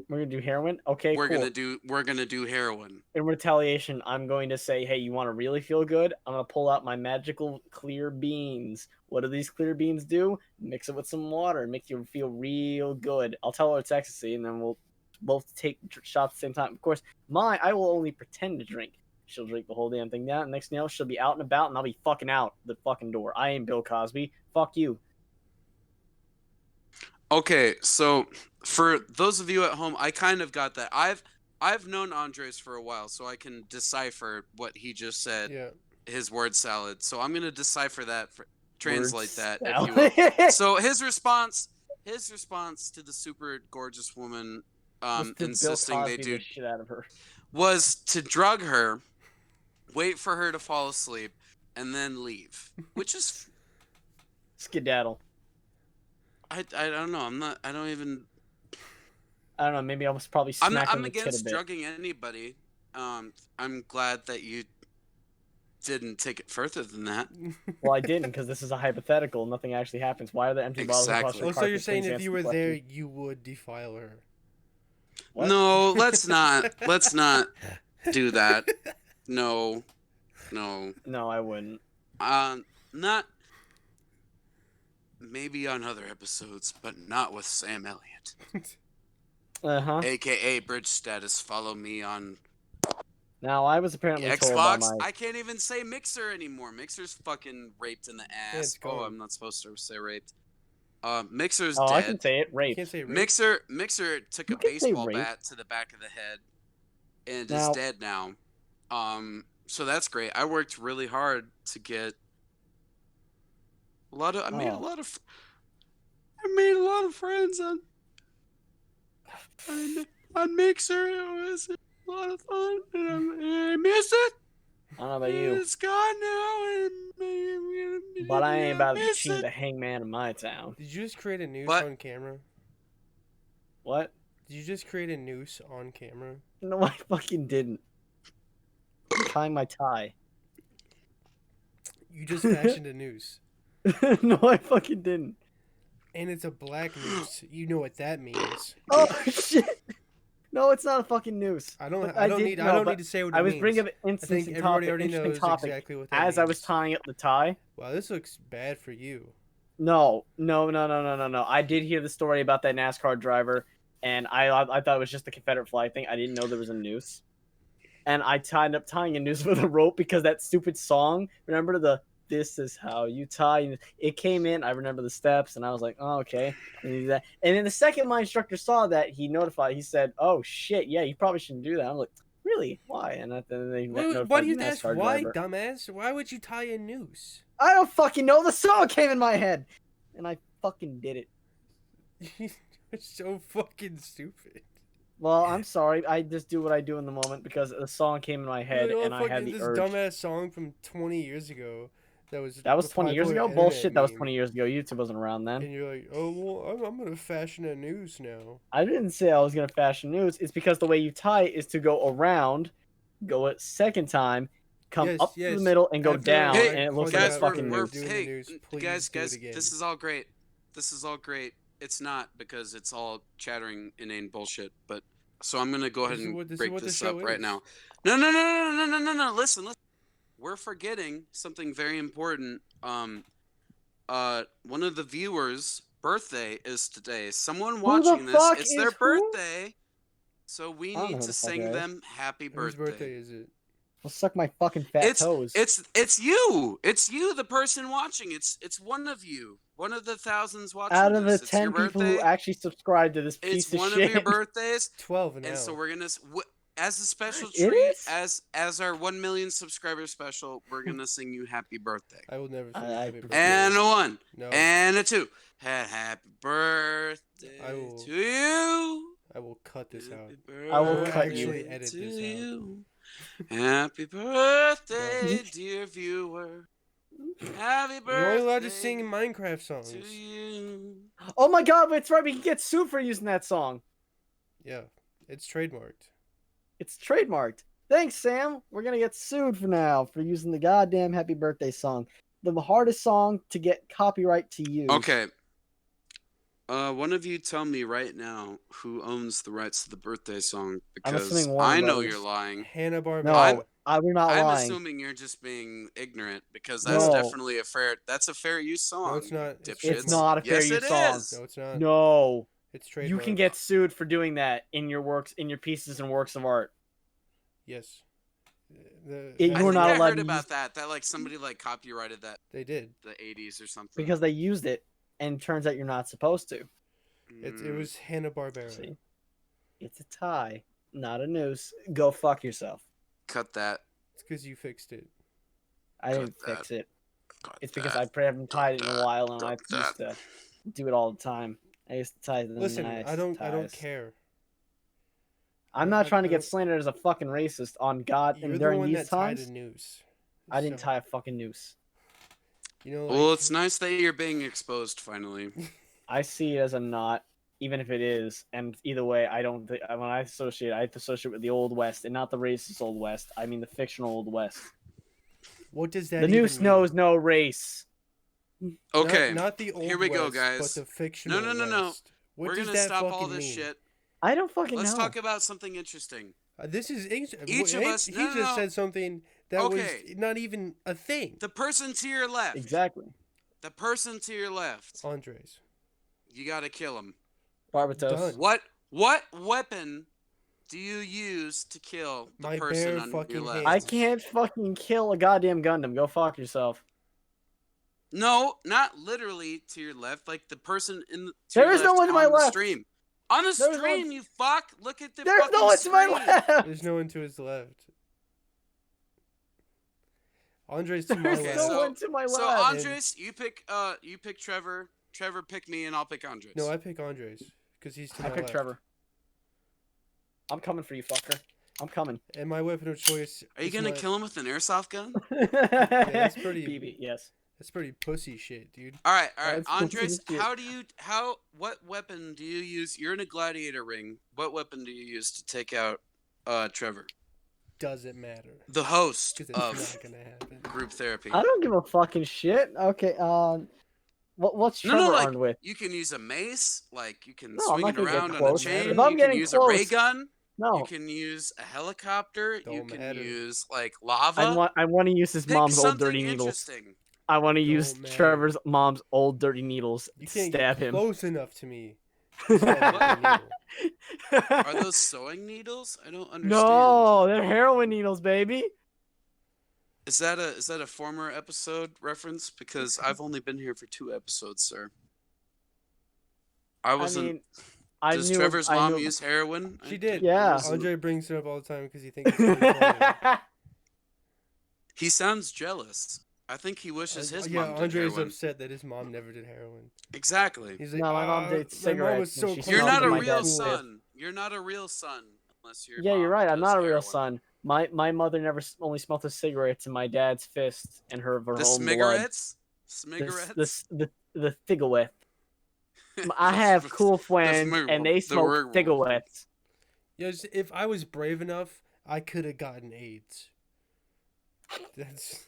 we're gonna do heroin. Okay, we're cool. gonna do heroin. In retaliation, I'm going to say, hey, you want to really feel good? I'm gonna pull out my magical clear beans. What do these clear beans do? Mix it with some water, make you feel real good. I'll tell her it's ecstasy, and then we'll both take shots at the same time. Of course, I will only pretend to drink. She'll drink the whole damn thing down. Next thing you know, she'll be out and about, and I'll be fucking out the fucking door. I ain't Bill Cosby. Fuck you. Okay, so for those of you at home, I kind of got that. I've known Andres for a while, so I can decipher what he just said. Yeah. His word salad. So I'm gonna decipher that, translate that, salad. if you will. So his response to the super gorgeous woman, insisting they do the shit out of her, was to drug her, wait for her to fall asleep, and then leave. Which is skedaddle. I don't know. I don't know. Maybe I was probably smacking I'm the tit a against bit. drugging anybody. I'm glad that you didn't take it further than that. Well, I didn't, because this is a hypothetical. Nothing actually happens. Why are there empty bottles across the Oh, carpet? so you're saying if you were there, you would defile her? What? No, let's not do that. No, I wouldn't. not maybe on other episodes, but not with Sam Elliott. AKA BridgeStatus. Follow me on Now, I was apparently told by Xbox. my... I can't even say Mixer anymore. Mixer's fucking raped in the ass. Yeah, I'm not supposed to say raped. Mixer's Oh, dead. I can say it. Rape. You can't say rape. Mixer took a baseball bat to the back of the head and is dead now. So that's great. I worked really hard to get I made a lot of friends on Mixer. It was a lot of fun, and I miss it. I don't know about you. It's gone now, But I ain't about to cheat the hangman in my town. Did you just create a noose on camera? What? Did you just create a noose on camera? No, I fucking didn't. I'm tying my tie. You just fashioned a noose. No, I fucking didn't. And it's a black noose. You know what that means. Oh shit! No, it's not a fucking noose. I don't need to say what it means. I was bringing up an interesting topic. Exactly what that as means. I was tying up the tie. Wow, this looks bad for you. No. I did hear the story about that NASCAR driver, and I thought it was just the Confederate flag thing. I didn't know there was a noose. And I tied up tying a noose with a rope because that stupid song, remember the "This is how you tie"? It came in, I remember the steps, and I was like, oh, okay. And then the second my instructor saw that, he said, oh, shit, yeah, you probably shouldn't do that. I'm like, really? Why? And then they notified why do you the ask NASCAR why, driver. dumbass? Why would you tie a noose? I don't fucking know. The song came in my head, and I fucking did it. You're so fucking stupid. Well, I'm sorry. I just do what I do in the moment because the song came in my head, and I had the urge. This dumbass song from 20 years ago. That was 20 years ago? Bullshit, that was 20 years ago. YouTube wasn't around then. And you're like, oh, well, I'm going to fashion a noose now. I didn't say I was going to fashion noose. It's because the way you tie it is to go around, go a second time, come up to the middle, and go down, and it looks like a fucking noose. Hey, guys, this is all great. It's not, because it's all chattering, inane bullshit, but so I'm going to go ahead and break this up right now. No. Listen. We're forgetting something very important. One of the viewers' birthday is today. Someone watching this, it's their birthday. So we need to sing them happy birthday. Whose birthday is it? Well, suck my fucking fat toes. It's you. It's you, the person watching. It's one of you. One of the thousands watching Out of the this. It's your 10 people who birthday. actually subscribe to this It's piece of one shit. of your birthdays. 12 now. And so we're gonna, as a special It treat, is? as our 1 million subscriber special, we're gonna sing you happy birthday. I will never sing I happy birthday. And a 1, No. and a 2. Happy birthday to you. I will cut this out. I will will cut actually you. edit this out. Happy birthday, dear viewer. Happy birthday. You're only allowed to sing Minecraft songs. To you. Oh my god, that's right. We can get sued for using that song. Yeah, it's trademarked. It's trademarked. Thanks, Sam. We're gonna get sued for now for using the goddamn happy birthday song. The hardest song to get copyright to use. Okay. One of you tell me right now who owns the rights to the birthday song, because assuming Warner I know Brothers. you're lying. Hanna-Barbera. No, we're not I'm lying. assuming you're just being ignorant, because that's No. definitely a fair use song. No, it's not. Dipshits. It's not a fair Yes, use it song. is. No, it's not. No. It's trademarked. You can get sued for doing that in your works, in your pieces and works of art. Yes. You're I think not I allowed heard to about that. That like somebody like copyrighted that They did. the 80s or something. Because they used it, and it turns out you're not supposed to. It was Hanna-Barbera. See? It's a tie, not a noose. Go fuck yourself. Cut that. It's because you fixed it. I didn't that. fix it. Cut It's because that. I haven't tied it in a while, and Cut I used to do it all the time. I used to tie them. Listen, nice I don't ties. care. I'm not trying to I get don't- slandered as a fucking racist on God. You're And the during one these that tied times, a noose. I didn't So, tie a fucking noose. You know, Well, like, it's nice that you're being exposed finally. I see it as a knot, even if it is. And either way, I don't. When I associate, I have to associate with the Old West, and not the racist Old West. I mean the fictional Old West. what does that The even noose mean? knows no race. Okay. Not the old here we go, West, guys. but the fictional No. West. What We're does gonna that stop fucking all this mean? shit. I don't fucking Let's know. talk about something interesting. This is Each of us- He no, just no. said something that Okay. was not even a thing. The person to your left. Exactly. The person to your left. Andres. You gotta kill him. Barbatos. Done. What weapon do you use to kill the My person bare on fucking your left? I hands. can't fucking kill a goddamn Gundam. Go fuck yourself. No, not literally to your left. Like the person in the, to There your is no left one to my on the left. stream. On the There's no stream, one- you fuck. Look at the There's fucking no one to my screen. left. There's no one to his left. Andres to my There's left. no so- one to my So left. Andres, you pick Trevor. Trevor pick me, and I'll pick Andres. No, I pick Andres because he's to I my picked left. Trevor. I'm coming for you, fucker. I'm coming. And my weapon of choice. Are you is gonna my- kill him with an airsoft gun? That's pretty- BB, yes. That's pretty pussy shit, dude. All right, That's Andres. bullshit. What weapon do you use? You're in a gladiator ring. What weapon do you use to take out Trevor, Doesn't matter. the host Because it's of not gonna happen. group therapy? I don't give a fucking shit. Okay, what's Trevor No, like armed with? you can use a mace, like you can No, I'm swing not it gonna get around on a close. chain. If I'm You can getting use a ray close- gun. No, You can use a helicopter. You Don't can matter. use like lava. I want to use his Pick mom's old something dirty needles. interesting. I want to use Don't matter. Trevor's mom's old dirty needles You to can't stab get him. close enough to me. to stab with a needle. Are those sewing needles? I don't understand. No, they're heroin needles, baby. Is that a former episode reference? Because I've only been here for 2 episodes, sir. I wasn't. I mean, I does knew Trevor's I mom knew- use heroin? She did. Yeah. Andre brings it up all the time because he thinks it's really funny. He sounds jealous. I think he wishes his yeah, mom did Andre's heroin. upset that his mom never did heroin. Exactly. He's like, No, my mom "Ah, did my mom was cigarettes so and she close You're smelled not to a my my real dad's pool." fifth. son. You're not a real son unless your Yeah, you're mom right. I'm does not a real heroin. son. My mother never only smelled the cigarettes in my dad's fist and her of her The own blood. smigarettes? Smigarettes? The cigarette. I have cool friends smig- and they the smoke word- cigarettes. Yes, if I was brave enough, I could have gotten AIDS. That's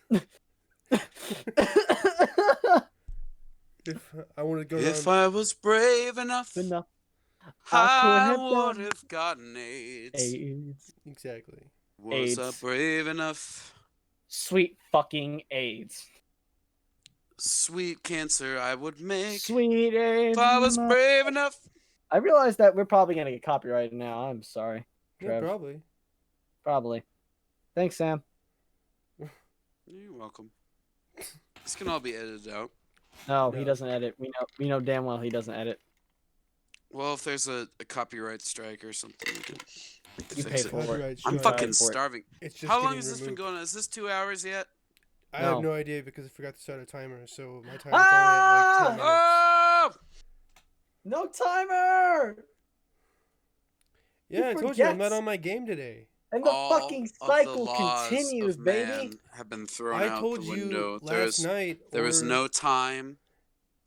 if I want to go If around. I was brave enough, Enough. I have would done have gotten AIDS. AIDS. Exactly. Was I AIDS. brave enough? Sweet fucking AIDS. Sweet cancer I would make. Sweet AIDS. If I was brave enough. I realize that we're probably gonna get copyrighted now. I'm sorry. Yeah, Trev. probably. Probably. Thanks, Sam. You're welcome. This can all be edited out. No, No. he doesn't edit. We know damn well he doesn't edit. Well, if there's a copyright strike or something, we can You fix pay it. for it. Copyright I'm strike. fucking for it. starving. It's just How long getting has this been removed. going on? Is this 2 hours yet? I No. have no idea because I forgot to start a timer, so my timer's Ah! only at like 10 minutes. Oh! No timer. Yeah, I told you I'm not on my game today. And the All fucking of the cycle laws continues, of baby. man have been thrown I out told the you window. last night. There was or- no time.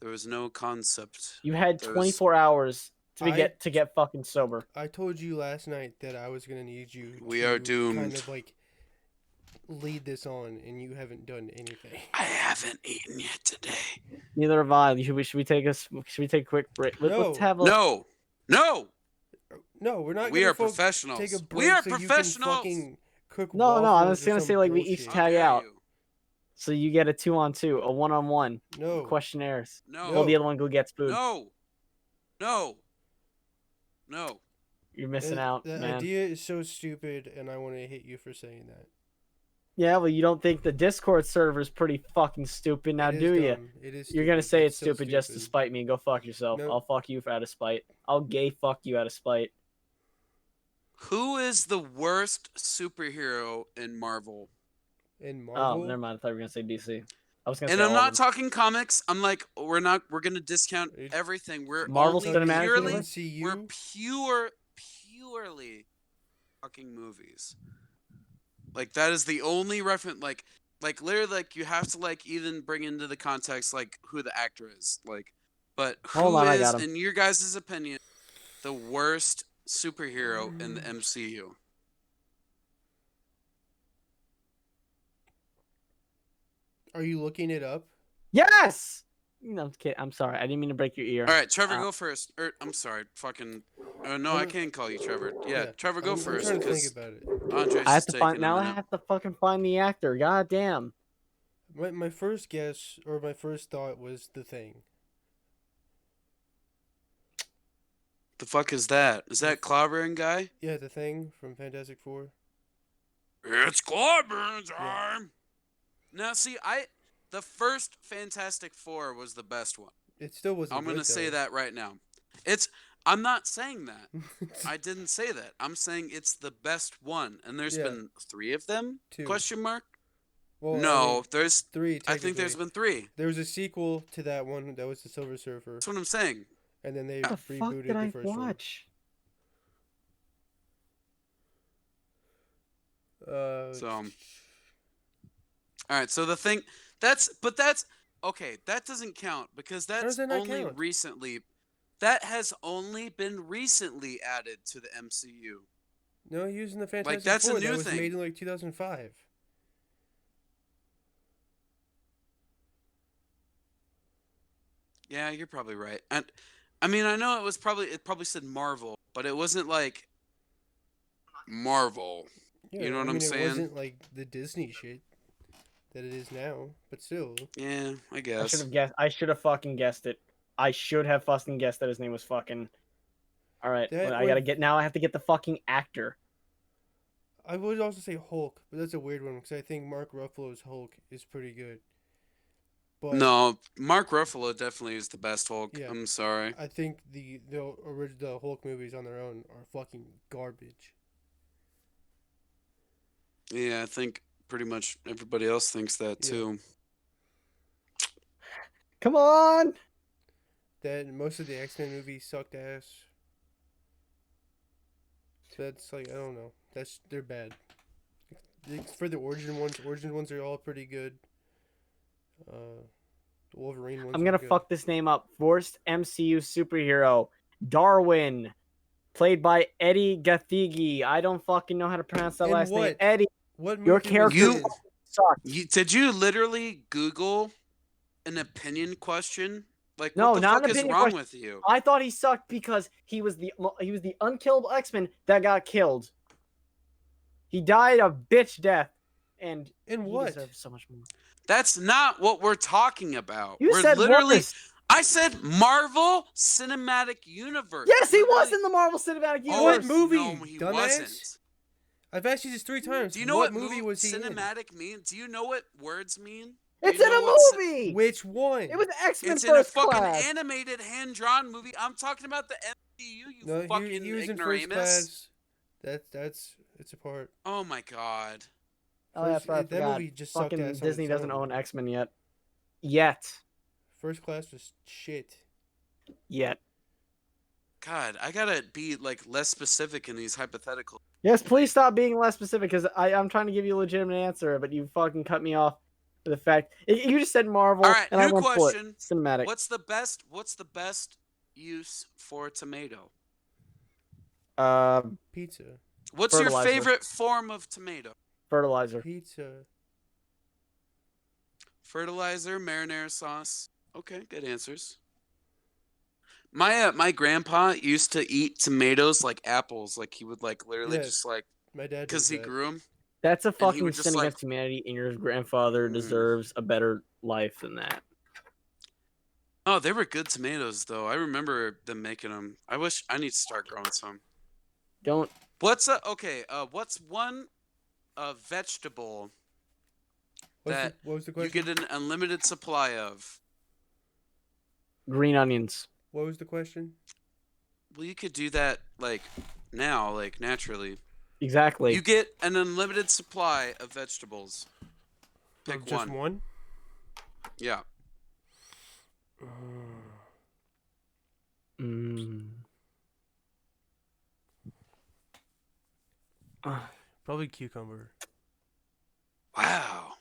There was no concept. You had There was- 24 hours to I- get fucking sober. I told you last night that I was gonna need you. We to are doomed. Kind of like lead this on, and you haven't done anything. I haven't eaten yet today. Neither have I. Should we take a quick break? No. Let's have a No, no. No, we're not. We gonna are professionals. Take a break We are so professionals. You can fucking cook No, I waffles was or gonna some say, like, we each bullshit. How tag dare out. you? So you get a 2-on-2, a 1-on-1 No. questionnaires. No. While the other one go gets food. No. No. No. You're missing out, The man. idea is so stupid, and I want to hit you for saying that. Yeah, well, you don't think the Discord server is pretty fucking stupid now, It is do you? dumb. It is. You're gonna stupid. say it's so stupid just to spite me. Go fuck yourself. No. I'll fuck you out of spite. I'll gay fuck you out of spite. Who is the worst superhero in Marvel? In Marvel. Oh, never mind. I thought you were gonna say DC. I was gonna And say I'm all not of them. talking comics. I'm like, we're gonna discount It's- everything. We're Marvel only Cinematic purely, Universe? MCU? we're purely fucking movies. Like that is the only reference. Like literally, like you have to like even bring into the context like who the actor is. Like, but Hold who on, I is, got him. in your guys' opinion, the worst superhero in the MCU? Are you looking it up? Yes. No, I'm kidding. I'm sorry. I didn't mean to break your ear. All right, Trevor, Uh, go first. I'm sorry, fucking. No, I'm- I can't call you Trevor. Yeah, Trevor, go I'm first. trying to think Because about it. Andres I have is to taking find a now. I minute. have to fucking find the actor. God damn. My first guess or my first thought was The Thing. The fuck is that? Is that clobbering guy? Yeah, The Thing from Fantastic Four. It's clobbering time. Now, see, the first Fantastic Four was the best one. It still wasn't. I'm gonna good, say though. that right now. I'm not saying that. I didn't say that. I'm saying it's the best one, and there's Yeah. been 3 of them? Two. Question mark? Well, I No, mean, there's. three. I think there's technically. been 3. There was a sequel to that one that was the Silver Surfer, That's what I'm saying. and then they What the fuck rebooted did the I first watch? one. So, all right. So the thing that's okay. That doesn't count because does that's that not only count? recently. That has only been recently added to the MCU. No, using the Fantastic that's a Four new that was thing. made in like 2005. Yeah, you're probably right. And I mean, I know it probably said Marvel, but it wasn't like Marvel. Yeah, You know what I I'm mean, saying? It wasn't like the Disney shit that it is now, but still. Yeah, I I should guess. have guessed. I should have fucking guessed it. I should have fucking guessed that his name was fucking. All right, That well, I gotta would- get now. I have to get the fucking actor. I would also say Hulk, but that's a weird one because I think Mark Ruffalo's Hulk is pretty good. But No, Mark Ruffalo definitely is the best Hulk. Yeah. I'm sorry. I think the original Hulk movies on their own are fucking garbage. Yeah, I think pretty much everybody else thinks that Yeah. too. Come on. That most of the X-Men movies sucked ass. So that's like I don't know. They're bad. For the origin ones are all pretty good. The Wolverine ones. I'm are gonna good. fuck this name up. Worst MCU superhero, Darwin, played by Eddie Gathigi. I don't fucking know how to pronounce that And last name. what? Eddie What Your movie character- was his? sucked. Did you literally Google an opinion question? Like, No, what the not fuck an is opinion wrong question. with you? I thought he sucked because he was the unkillable X-Men that got killed. He died a bitch death, and And he what? deserves so much more. That's not what we're talking about. You we're said literally. worst. I said Marvel Cinematic Universe. Yes, he was Literally- in the Marvel Cinematic Oh, What Universe. movie, No, he dumbass? wasn't. I've asked you this 3 times. Do you know what what movie was he in? cinematic mean? Do you know what words mean? It's you in know a what movie. Which one? It was X-Men It's in a First fucking Class. animated, hand-drawn movie. I'm talking about the MCU, you No, fucking he was in First ignoramus. Class. It's a part. Oh my god. Oh, that's right. I That forgot. movie just sucked Fucking ass on Disney its doesn't own. own X-Men yet. Yet. First Class was shit. Yet. God, I gotta be like less specific in these hypotheticals. Yes, please stop being less specific because I'm trying to give you a legitimate answer, but you fucking cut me off for the fact you just said Marvel. All right, and I new went for it. question. Cinematic. What's the best use for a tomato? Pizza. What's your Fertilizer. favorite form of tomato? Fertilizer. Pizza. Fertilizer, marinara sauce. Okay, good answers. My grandpa used to eat tomatoes like apples. Like he would like literally Yeah, just like My dad because does he that. grew them. That's a he fucking would just, sin like- against humanity, and your grandfather deserves a better life than that. Oh, they were good tomatoes though. I remember them making them. I wish I need to start growing some. Don't. What's what's one vegetable that What was the you question? get an unlimited supply of? Green onions. What was the question? Well, you could do that like now, like naturally. Exactly. You get an unlimited supply of vegetables. Pick Just one. one? Yeah. Probably cucumber. Wow.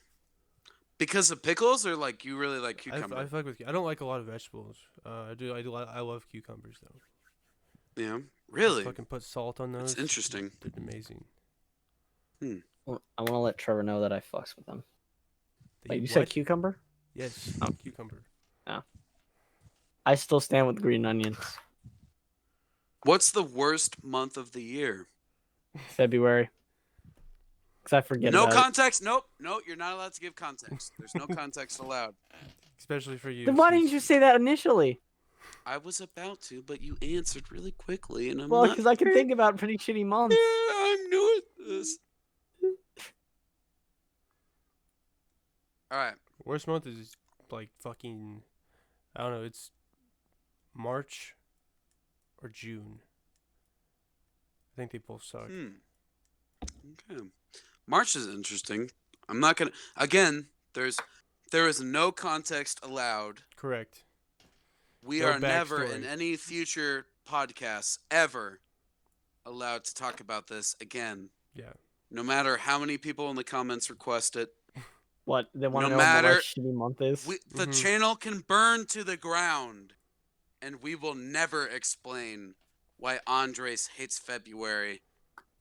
Because of pickles, or like you really like cucumber? I fuck with. I don't like a lot of vegetables. I love cucumbers though. Yeah. Really? Fucking put salt on those. That's interesting. They're amazing. Well, I want to let Trevor know that I fucks with him. They Wait, you eat said what? cucumber? Yes, Oh. cucumber. I still stand with green onions. What's the worst month of the year? February. Because I forget No about context. Nope. No, you're not allowed to give context. There's no context allowed. Especially for you. it. Then why didn't you say that initially? I was about to, but you answered really quickly, and I'm Well, not. because I can think about pretty shitty months. Yeah, I'm new at this. All right. Worst month is like fucking. I don't know. It's March or June. I think they both suck. Okay. March is interesting. I'm not gonna. Again, there is no context allowed. Correct. We No are never backstory. in any future podcasts ever allowed to talk about this again. Yeah. No matter how many people in the comments request it. What? They want to No know what matter- my shitty month is? The channel can burn to the ground, and we will never explain why Andres hates February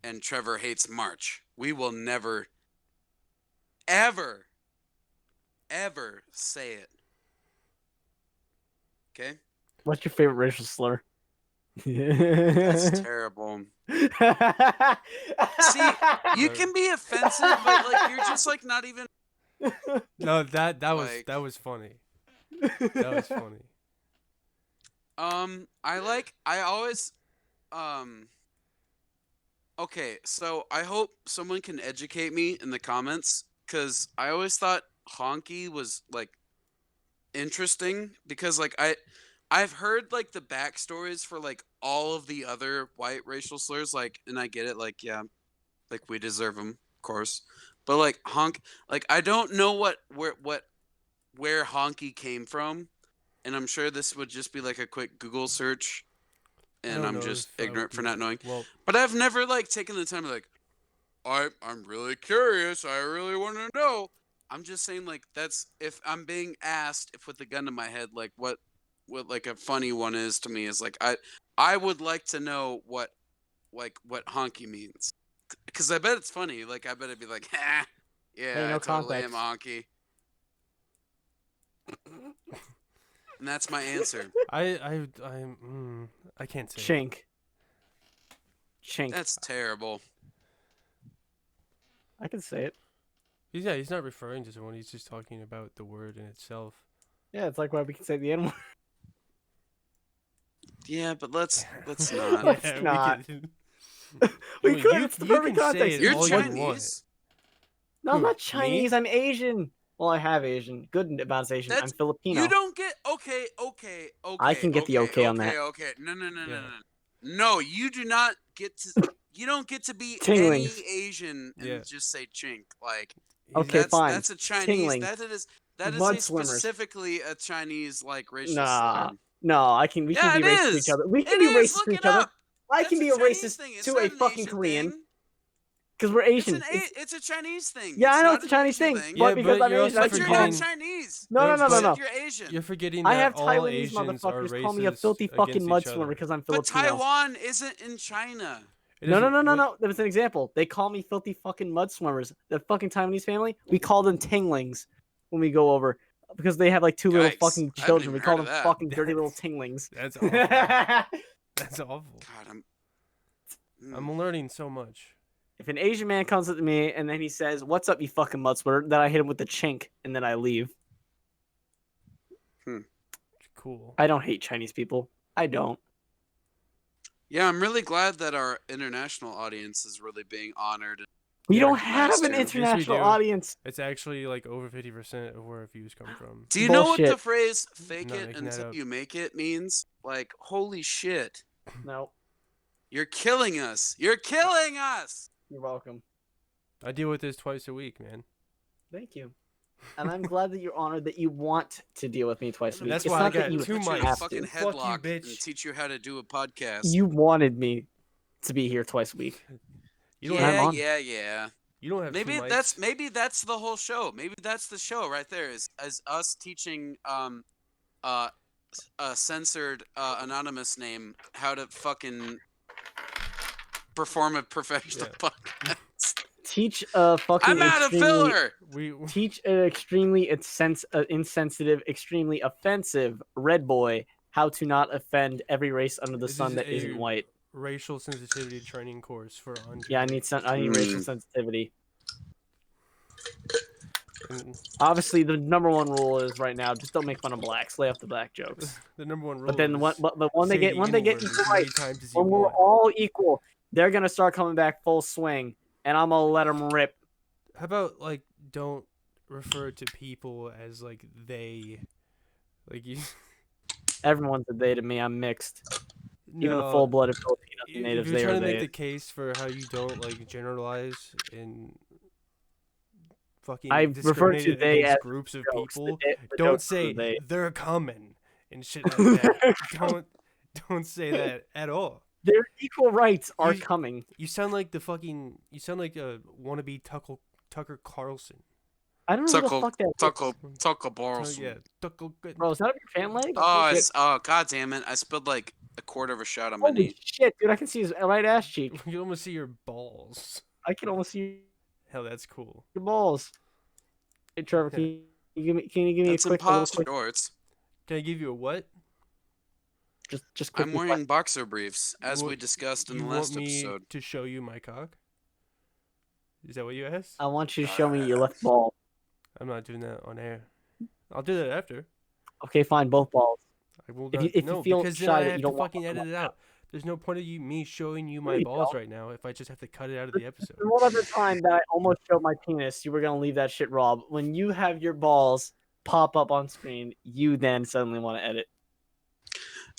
and Trevor hates March. We will never, ever say it. Okay? What's your favorite racial slur? That's terrible. See, you can be offensive, but like you're just like not even. No, that was Like- that was funny. That was funny. I always, okay, so I hope someone can educate me in the comments, because I always thought honky was, like, interesting, because, like, I've heard, like, the backstories for, like, all of the other white racial slurs, like, and I get it, like, yeah, like, we deserve them, of course, but, like, like, I don't know where honky came from. And I'm sure this would just be like a quick Google search, I and don't I'm know just if I would ignorant for do not that. knowing. Well, But I've never like taken the time to like, I'm really curious. I really want to know. I'm just saying like that's if I'm being asked if with a gun to my head like what like a funny one is to me is like I would like to know what honky means, because I bet it's funny. Like I bet it'd be like, ha, yeah, Hey, no I totally context. am a honky. And that's my answer. I can't say. Chink. Chink. That's terrible. I can say it. He's not referring to someone. He's just talking about the word in itself. Yeah, it's like why we can say the N-word. Yeah, but let's not. Let's Yeah, we not. can- We Well, could. It's the you perfect can say context. it You're all you want. Chinese. No, I'm Who, not me? Chinese. I'm Asian. Well, I have Asian. Good about Asian. I'm That's Filipino. you don't get okay. I can get the okay on that. Okay. No. Yeah. No, you do not get to. You don't get to be any Tinglings. Asian and Yeah. just say chink. Like Okay, fine. that's a Chinese. Tinglings. That is Mud a swimmers. specifically a Chinese like racial Nah. slur. No, we can Yeah, be it racist to is. each other. We can It be is. racist Look to it each other. up. I That's can be a Chinese racist thing. It's to not a an fucking Asian Korean. thing. Because we're Asian. It's a Chinese thing. Yeah, I know not it's a Chinese Asian thing. Yeah, But because but I'm you're Asian, also I But can you're call not them. Chinese. No, But no. You're Asian. You're forgetting I that have all Taiwanese Asians are motherfuckers call me a racist filthy fucking against mud each swimmer other. because I'm But Filipino. Taiwan isn't in China. It No. doesn't- what- That was an example. They call me filthy fucking mud swimmers. The fucking Taiwanese family, we call them tinglings when we go over because they have like two little Yikes. fucking I haven't children. even We call heard them of that. fucking dirty little tinglings. That's awful. That's awful. God, I'm learning so much. If an Asian man comes up to me and then he says, "What's up, you fucking mud swimmer?" then I hit him with the chink and then I leave. Cool. I don't hate Chinese people. I don't. Yeah, I'm really glad that our international audience is really being honored. We Yeah, don't nice have an too. Yes, we international do. audience. It's actually like over 50% of where our views come from. Do you know what the Bullshit. phrase "fake Not it making that until up. you make it" means? Like, holy shit, No, you're killing us! You're killing us! you're welcome. I deal with this twice a week, man. Thank you. And I'm glad that you're honored that you want to deal with me twice a week. That's It's why I not that got you two Put you in mics. a have fucking to. Fuck you, headlock bitch. and teach you how to do a podcast. You wanted me to be here twice a week. You don't I'm yeah, on. yeah. You don't have Maybe two mics. that's the whole show. Maybe that's the show right there. Is us teaching a censored anonymous name how to fucking perform a professional podcast. Teach a fucking I'm out of extremely, filler. teach an extremely insensitive, extremely offensive red boy how to not offend every race under the This sun is that isn't a white. racial sensitivity training course for on. Yeah, I need racial sensitivity. And Obviously, the number one rule is right now just don't make fun of blacks. Lay off the black jokes. the number one rule. But then is but when they say get the equal N-word as many rights, times as you when we're want. all equal, they're gonna start coming back full swing, and I'm gonna let them rip. How about like don't refer to people as like they, like you. Everyone's a they to me. I'm mixed. Even the No, full-blooded Filipinos and if natives, you're they trying are to make they. the case for how you don't like generalize and fucking I refer to discriminate they against as groups of jokes. people, The don't jokes are say they. they're coming and shit like that. don't say that at all. Their equal rights are You- coming. You sound like a wannabe Tucker Carlson. I don't know who the fuck that is. Tuckle balls. Yeah, Tucker. Bro, is that your fan leg? Oh, god damn it! I spilled like a quarter of a shot on my Holy knee. shit, dude! I can see his right ass cheek. You can almost see your balls. I can almost see Hell, that's cool. your balls. Hey, Trevor, can you give me? Can you give me It's a little impossible. quick? Shorts. Can I give you a what? Just quick. I'm wearing boxer briefs, as You we want- discussed in You the want last me episode. to show you my cock? Is that what you asked? I want you to show me your left ball. I'm not doing that on air. I'll do that after. Okay, fine, both balls. I will If not. you No, feel because then shy I that have you to don't want fucking to come edit it out. There's no point of me showing you No, my you balls don't. right now if I just have to cut it out of the episode. What about the time that I almost showed my penis? You were gonna leave that shit raw. But when you have your balls pop up on screen, you then suddenly want to edit.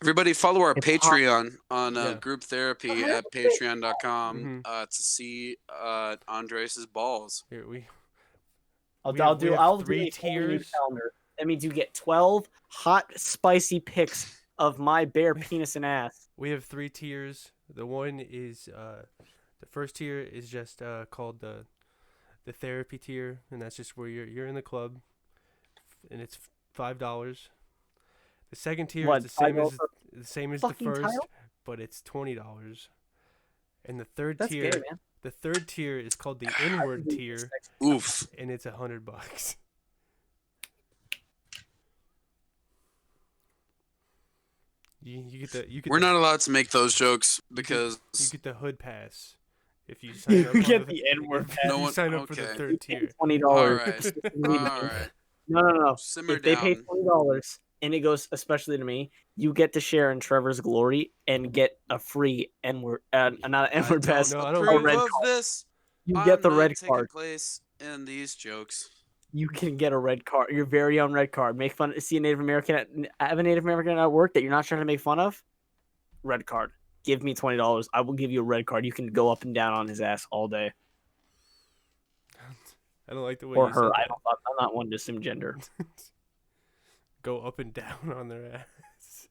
Everybody follow our It's Patreon on Yeah. group therapy Oh, at patreon.com Mhm. to see Andres' balls. Here we. I'll We have do three a whole new tiers. calendar. That means you get 12 hot, spicy pics of my bare penis and ass. We have 3 tiers. The one is the first tier is just called the therapy tier, and that's just where you're in the club, and it's $5. The second tier What, is the same as $5 the same as the fucking first, tile? but it's $20. And the third That's tier, gay, man. the third tier is called the inward tier, Oof. and it's $100. You get We're not allowed to make those jokes because you get the hood pass if you sign up. You on get the N-word if pass. you No one- sign up for the okay. third tier. $20. All right. All right. No. Simmer If they pay down. $20, and it goes especially to me, you get to share in Trevor's glory and get a free N-word, not an I N-word pass, don't No, I don't approve get red of card. this. You get I'm the not red taking card. place in these jokes. You can get a red card, your very own red card. Make fun. See a Native American, have a Native American at work that you're not trying to make fun of. Red card. Give me $20. I will give you a red card. You can go up and down on his ass all day. I don't like the way Or you her. said that. I'm not one to assume gender. Go up and down on their ass.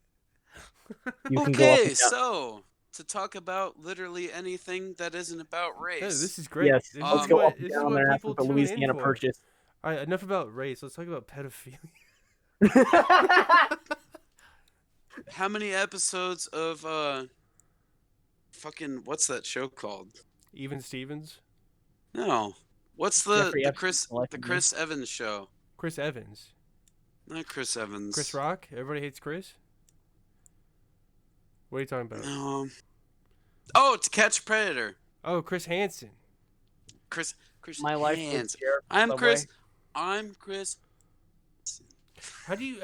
You can go up Okay, and down. so to talk about literally anything that isn't about No, race. this is great. Yes, This let's is go what up and this down is on what their ass people with the tune in Louisiana for. Purchase. All right, enough about race. Let's talk about pedophilia. How many episodes of fucking what's that show called? Even Stevens, No. What's Jeffrey the Epstein Chris selected me. Evans show? Chris Evans, Not Chris Evans. Chris Rock. Everybody hates Chris. What are you talking about? No. Oh, To Catch a Predator. Oh, Chris Hansen. Chris My life was Hansen. Jared I'm Subway. Chris. I'm Chris. How do you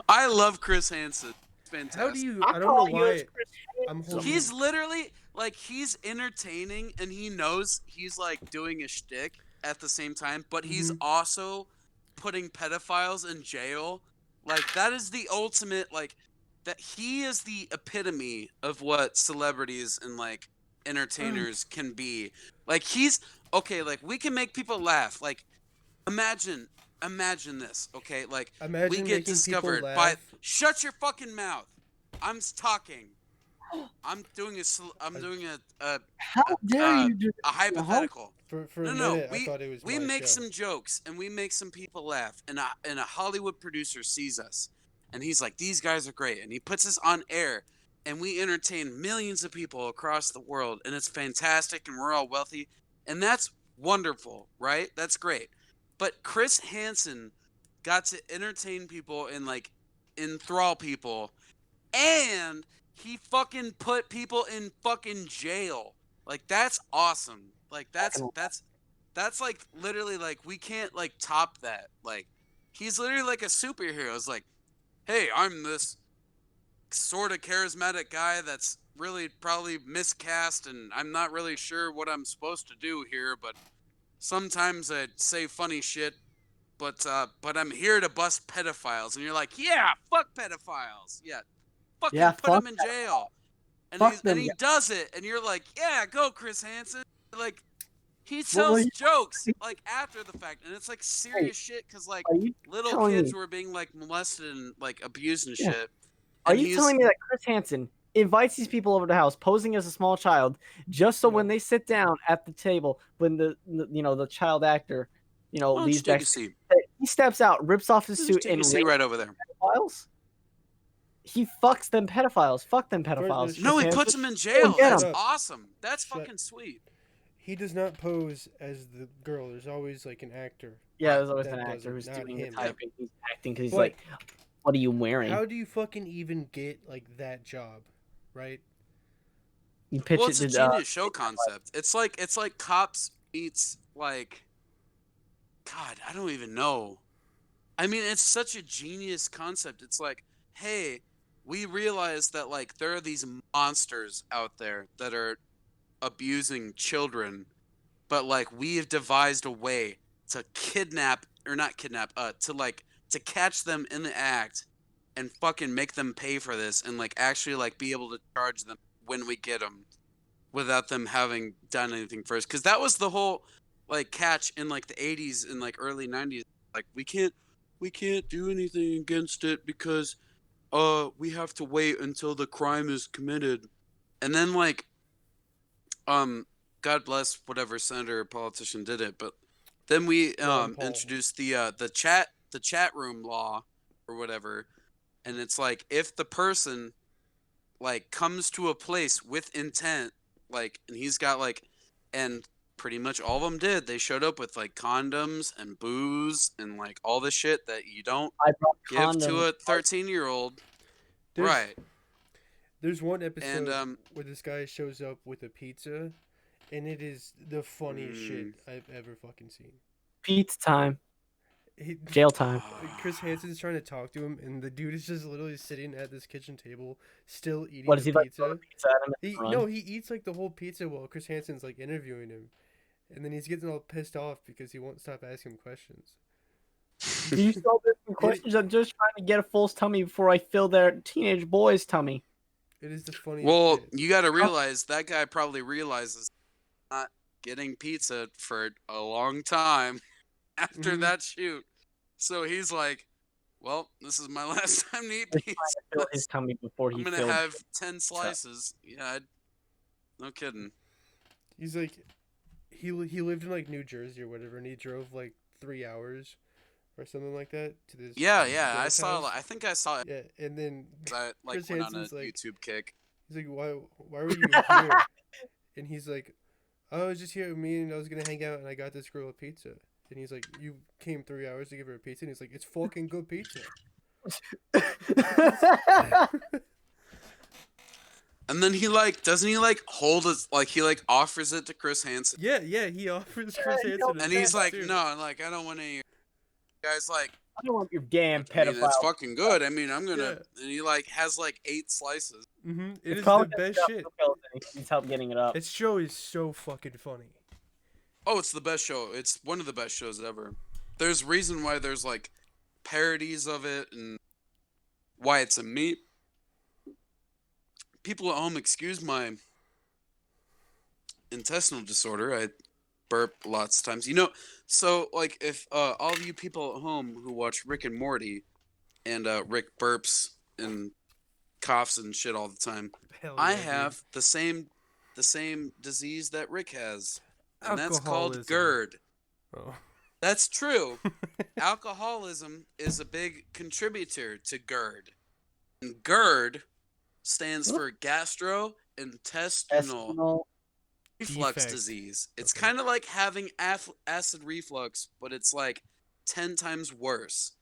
I love Chris Hansen. It's fantastic. how do you? I'm I don't know calling you why. as Chris I'm Hansen. holding. He's literally like he's entertaining and he knows he's like doing a shtick at the same time, but he's also putting pedophiles in jail. Like that is the ultimate like that he is the epitome of what celebrities and like entertainers can be. Like he's okay, like we can make people laugh. Like imagine this, okay? Like Imagine we get making discovered people by laugh. shut your fucking mouth. I'm talking. I'm doing a How dare you do a hypothetical. For No, a no, minute, I thought it was we my make show. some jokes and we make some people laugh, and a Hollywood producer sees us, and he's like, "These guys are great," and he puts us on air, and we entertain millions of people across the world, and it's fantastic, and we're all wealthy, and that's wonderful, right? That's great. But Chris Hansen got to entertain people and like enthrall people, and he fucking put people in fucking jail. Like that's awesome. Like that's like literally like we can't like top that. Like he's literally like a superhero. It's like, hey, I'm this sort of charismatic guy that's really probably miscast and I'm not really sure what I'm supposed to do here, but sometimes I say funny shit, but I'm here to bust pedophiles. And you're like, yeah, fuck pedophiles. Yeah, fucking Yeah, put fuck him in jail. And Fuck them he guys. does it, and you're like, yeah, go Chris Hansen. Like he Well, tells he- jokes like after the fact, and it's like serious shit because like Are you little telling kids me- were being like molested and like abused and Yeah. shit. Are And you telling me that Chris Hansen invites these people over to the house, posing as a small child, just so when they sit down at the table, when the child actor, Why don't you leaves take back, a seat? he steps out, rips off his Just suit, take and a seat rapes right over there. pedophiles? He fucks them pedophiles. Fuck them pedophiles. First- No, he Chris puts Hansen. them in jail. get That's him. awesome. That's Shut- fucking sweet. He does not pose as the girl. There's always like an actor. Yeah, there's always That an does actor it, who's not doing the him. typing. He's acting because he's But- like, what are you wearing? How do you fucking even get like that job, right? You pitch Well, it it's a to genius show concept. It's like Cops meets like God, I don't even know. I mean, it's such a genius concept. It's like, hey, we realize that like there are these monsters out there that are abusing children, but like we have devised a way to kidnap or not kidnap, to catch them in the act and fucking make them pay for this and like actually like be able to charge them when we get them without them having done anything first. Because that was the whole like catch in like the 80s and like early 90s. Like we can't do anything against it because we have to wait until the crime is committed. And then like God bless whatever senator or politician did it, but then we Ron Paul. introduced the chat room law or whatever, and it's like if the person like comes to a place with intent, like, and he's got like, and pretty much all of them did. They showed up with like condoms and booze and like all the shit that you don't I brought give to condoms. a 13-year-old. There's- Right. There's one episode And where this guy shows up with a pizza, and it is the funniest shit I've ever fucking seen. Pizza time. Jail time. Chris Hansen's trying to talk to him, and the dude is just literally sitting at this kitchen table, still eating What does the he like? pizza. Throw the pizza at him and run? No, he eats like the whole pizza while Chris Hansen's like interviewing him, and then he's getting all pissed off because he won't stop asking him questions. You still asking questions? I'm just trying to get a full tummy before I fill their teenage boy's tummy. It is the funniest. Well, shit. you got to realize that guy probably realizes not getting pizza for a long time after that shoot. So he's like, well, this is my last time to eat pizza. Fill his tummy before I'm he going to have 10 slices. Yeah, no kidding. He's like, he lived in like New Jersey or whatever, and he drove like 3 hours or something like that to this. Yeah, guy's I saw. house. I think I saw it. Yeah, and then I like Chris went on a Hansen's like- YouTube kick. he's like, why were you here? And he's like, I was just here with me, and I was gonna hang out, and I got this girl a pizza. And he's like, you came 3 hours to give her a pizza? And he's like, it's fucking good pizza. And then he like, doesn't he like hold it, like he like offers it to Chris Hansen. Yeah, he offers Chris Hansen. And he's like, no, like I don't want any. Guys like, I don't want your damn I mean, pedophile. it's fucking good. I mean, I'm gonna. Yeah. And he like has like 8 slices. Mm-hmm. It It's is probably the best shit. He's helped getting it up. Its show is so fucking funny. Oh, it's the best show. It's one of the best shows ever. There's reason why there's like parodies of it and why it's a meme. People at home, excuse my intestinal disorder. I burp lots of times. You know, so like if all of you people at home who watch Rick and Morty and Rick burps and coughs and shit all the time, Hell I yeah, dude. have the same disease that Rick has. And that's called Alcoholism. GERD. Oh. That's true. Alcoholism is a big contributor to GERD. And GERD stands for gastrointestinal reflux Defect. disease. It's Okay. kind of like having acid reflux, but it's like 10 times worse.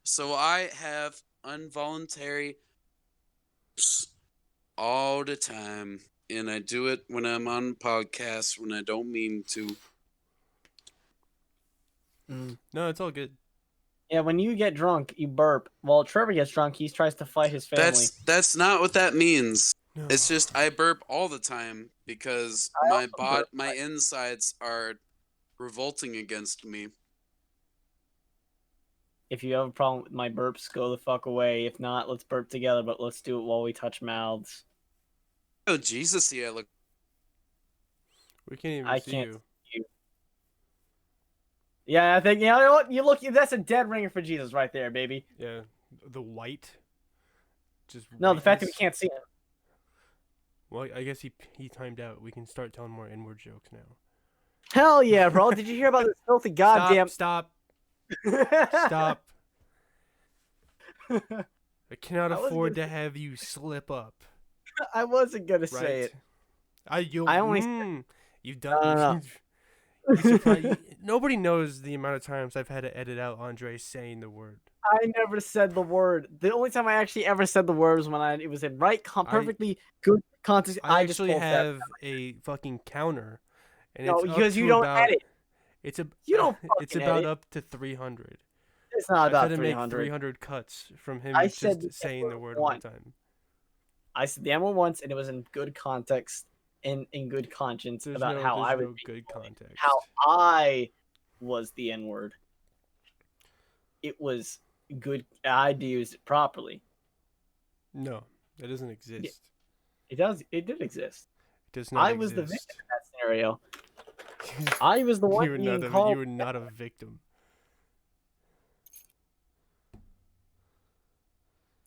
So I have involuntary all the time. And I do it when I'm on podcasts when I don't mean to. No, it's all good. Yeah, when you get drunk, you burp. While Trevor gets drunk, he tries to fight his family. That's not what that means. No. It's just I burp all the time because I my also burp. my insides are revolting against me. If you have a problem with my burps, go the fuck away. If not, let's burp together, but let's do it while we touch mouths. Oh Jesus, yeah, look. We can't even I see can't you. Yeah, I think, you know what? You look, that's a dead ringer for Jesus right there, baby. Yeah, the white. Just No, the fact that we whiteness. can't see him. Well, I guess he timed out. We can start telling more N-word jokes now. Hell yeah, bro. Did you hear about this filthy goddamn... Stop. I cannot I wasn't afford gonna to have you slip up. I wasn't going to Right? say it. I only You've done. No. Nobody knows the amount of times I've had to edit out Andre saying the word. I never said the word. The only time I actually ever said the word was when it was in perfectly good context. I just actually pulled that. have a fucking counter, and No, it's up because to you don't about, edit. It's a. You don't It's fucking about edit. up to 300. It's not I've about had to make 300. 300 cuts from him I said just the saying the N-word word one once. time. I said the M-word once, and it was in good context and in good conscience There's about no, how there's I no would be, good context. how I was the N-word. It was good. I had to use it properly. No, that doesn't exist. It does. It did exist. It does not I was the exist. victim in that scenario. I was the one you were being not a, called. You were not a victim.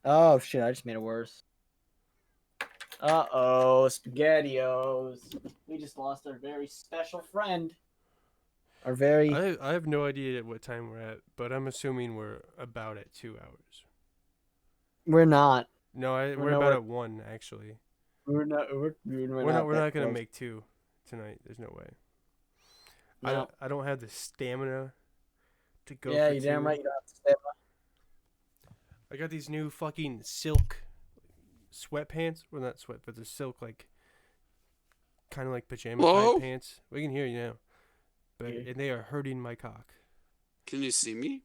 Oh shit! I just made it worse. Uh-oh, SpaghettiOs. We just lost our very special friend. Our very... I have no idea what time we're at, but I'm assuming we're about at 2 hours. We're not. No, we're nowhere- about at 1 actually. We're not. We're We're that not gonna close. make 2 tonight. There's no way. No. I don't have the stamina to go. Yeah, for you damn 2. right. You don't have to stay. I got these new fucking silk sweatpants. Well, not sweat, but they're silk, like kind of like pajama Hello? type pants. We can hear you now, but Yeah. and they are hurting my cock. Can you see me?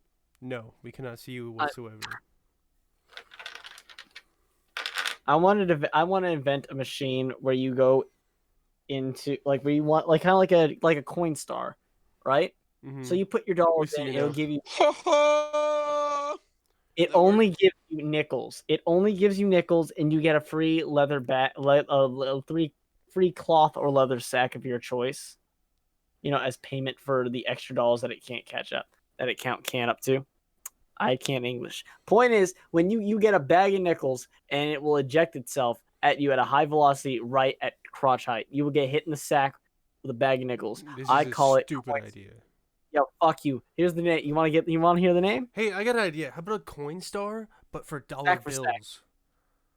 No, we cannot see you whatsoever. I want to invent a machine where you go into like where you want like kind of like a coin star, right? Mm-hmm. So you put your dollars see in, you it'll now. give you. That It only gives you nickels. It only gives you nickels, and you get a free leather bag, free cloth or leather sack of your choice. You know, as payment for the extra dollars that it can't catch up, that it can't up to. I can't English. Point is, when you get a bag of nickels and it will eject itself at you at a high velocity right at crotch height, you will get hit in the sack with a bag of nickels. This I is call a it stupid idea. Yo, fuck you. Here's the name. You want to hear the name? Hey, I got an idea. How about a coin star, but for dollar Sack for sack. bills?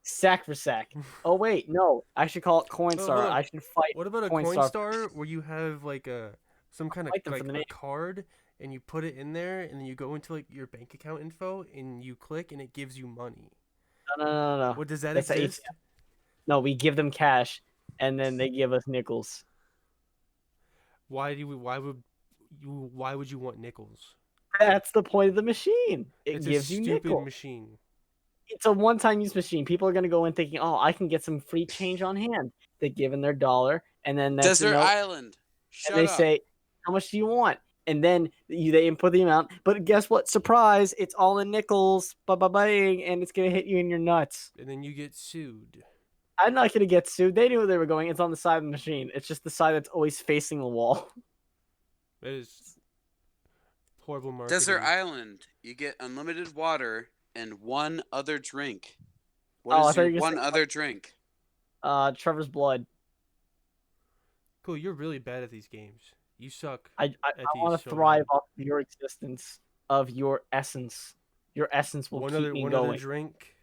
Sack for sack. Oh wait, no. I should call it coin Oh, star. hold on. I should fight. What about a coin star where you have like some kind of Fight them for like the a name. card and you put it in there and then you go into like your bank account info and you click and it gives you money? No. What does that That's the exist? ATM. No, we give them cash, and then they give us nickels. Why would you want nickels? That's the point of the machine. It It's gives a you stupid nickels. machine. It's a one-time use machine. People are gonna go in thinking, "Oh, I can get some free change on hand." They give in their dollar, and then that's Desert Island. Shut and they up. say, "How much do you want?" And then they input the amount. But guess what? Surprise! It's all in nickels. Bang, and it's gonna hit you in your nuts. And then you get sued. I'm not gonna get sued. They knew where they were going. It's on the side of the machine. It's just the side that's always facing the wall. That is horrible marketing. Desert Island. You get unlimited water and one other drink. What is your one other drink? Trevor's blood. Cool, you're really bad at these games. You suck. I want to thrive off of your existence, of your essence. Your essence will keep me one going. Other drink.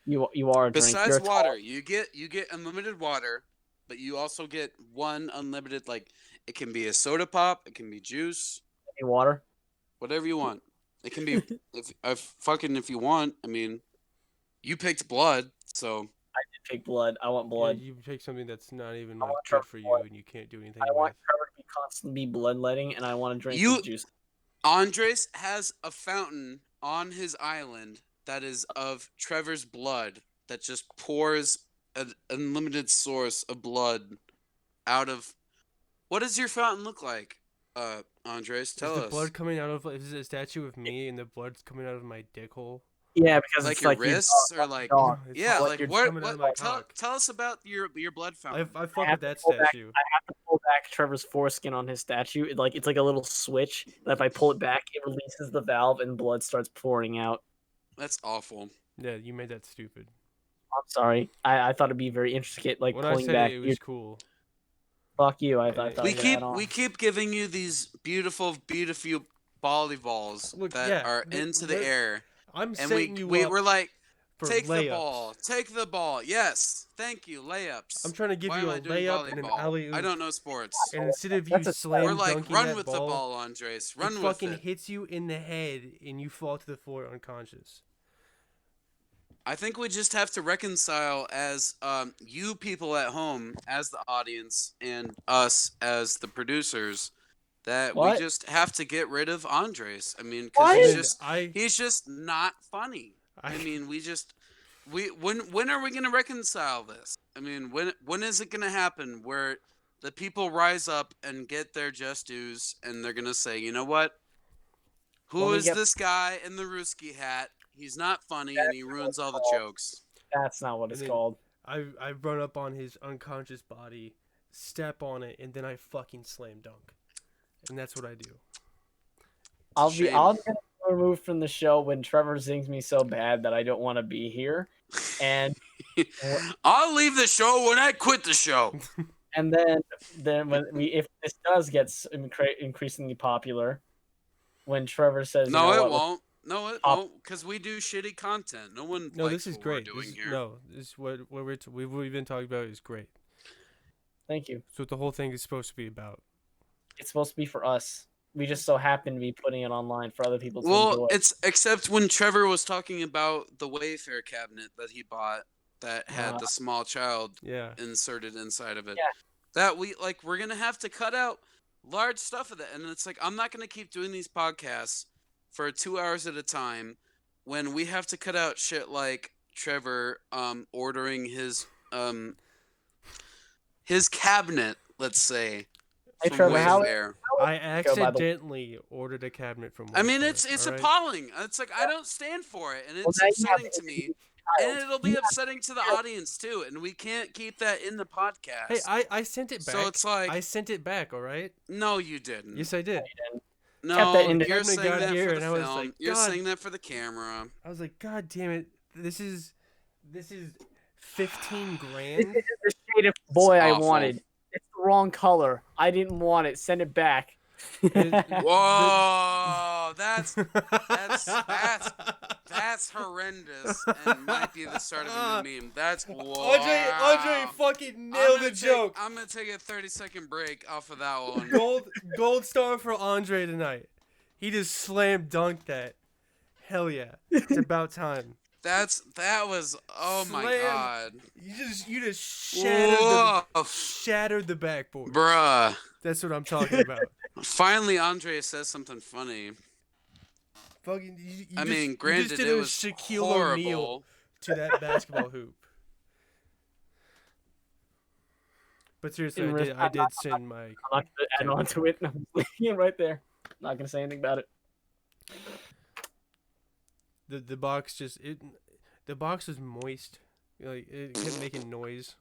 You are a drink. Besides water, you get unlimited water, but you also get one unlimited, like, it can be a soda pop, it can be juice, water, whatever you want. It can be if you want. I mean, you picked blood, so I did pick blood. I want blood. Yeah, you pick something that's not even like good for you, and you can't do anything. I want Trevor to be constantly bloodletting, and I want to drink his juice. Andres has a fountain on his island that is of Trevor's blood that just pours an unlimited source of blood out of. What does your fountain look like, Andres? Tell us. Is the blood coming out of? Is it a statue of me and the blood's coming out of my dick hole? Yeah, because like it's your like wrists or like yeah, like what? Tell us about your blood fountain. I fuck with that statue. I have to pull back Trevor's foreskin on his statue. It's like a little switch that if I pull it back, it releases the valve and blood starts pouring out. That's awful. Yeah, you made that stupid. I'm sorry. I thought it'd be very intricate, like when pulling I said back. It was cool. Fuck you! I thought we keep giving you these beautiful volleyballs that are into the air. I'm setting you up. We're like, take layups. the ball, take the ball. Yes, thank you, layups. I'm trying to give you a layup and an alley-oop. I don't know sports. And instead of you slam dunking run that with ball, the ball, Andres. Run with it. Fucking hits you in the head and you fall to the floor unconscious. I think we just have to reconcile as you people at home, as the audience, and us as the producers, that we just have to get rid of Andres. I mean, because he's just not funny. I mean, when are we gonna reconcile this? I mean, when is it gonna happen where the people rise up and get their just dues and they're gonna say, you know what? Who is this guy in the Ruski hat? He's not funny and he ruins all the jokes. That's not what it's called. I run up on his unconscious body, step on it, and then I fucking slam dunk. And that's what I do. I'll get removed from the show when Trevor zings me so bad that I don't want to be here. And I'll leave the show when I quit the show. And then if this does get increasingly popular, when Trevor says, no, it won't, because we do shitty content. No one. No, this is great. This is what we've been talking about is great. Thank you. That's what the whole thing is supposed to be about. It's supposed to be for us. We just so happen to be putting it online for other people to enjoy. It's except when Trevor was talking about the Wayfair cabinet that he bought that had the small child inserted inside of it. Yeah. That we're gonna have to cut out large stuff of that, and it's like I'm not gonna keep doing these podcasts for 2 hours at a time when we have to cut out shit like Trevor ordering his cabinet, let's say, Hey, from Trevor, how Wayfair. I go, by the way? accidentally ordered a cabinet from I mean, Wayfair, it's all right? appalling. It's like I don't stand for it, and Well, it's now you have upsetting to me, child. and it'll be upsetting to the audience too. And we can't keep that in the podcast. Hey, I sent it back. So it's like, I sent it back, all right? no, you didn't. Yes, I did. No, Kept that in the- you're Cabinet saying got that here, for and the I was film. like, You're God. saying that for the camera. I was like, God damn it! This is 15 This grand. is the shade of boy I awful. wanted. It's the wrong color. I didn't want it. Send it back. Whoa, that's horrendous, and might be the start of a new meme. That's whoa. Andre fucking nailed the joke. I'm gonna take a 30-second break off of that one. Gold star for Andre tonight. He just slam dunked that. Hell yeah! It's about time. That was my Slam. god. You just Whoa. shattered the backboard. Bruh. That's what I'm talking about. Finally, Andre says something funny. Fucking. I mean, you granted, just did it a was Shaquille horrible. O'Neal to that basketball hoop. But seriously, I did send my. I'm not gonna add on to it. I'm leaving it right there. Not gonna say anything about it. The box the box was moist. Like it kept making noise.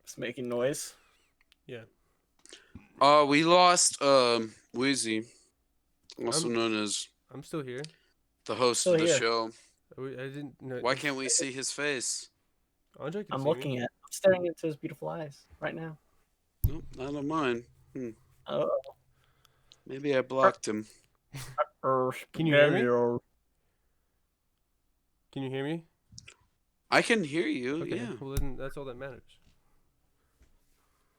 It's making noise. Yeah. We lost Wheezy, also known as I'm still here. the host Still of the here. show. I didn't know. Why can't we see his face? Andre can I'm see looking me. I'm staring into his beautiful eyes right now. Nope, not on mine. Oh. Maybe I blocked him. Can you hear me? Can you hear me? I can hear you. Okay. Yeah. Well, then that's all that matters.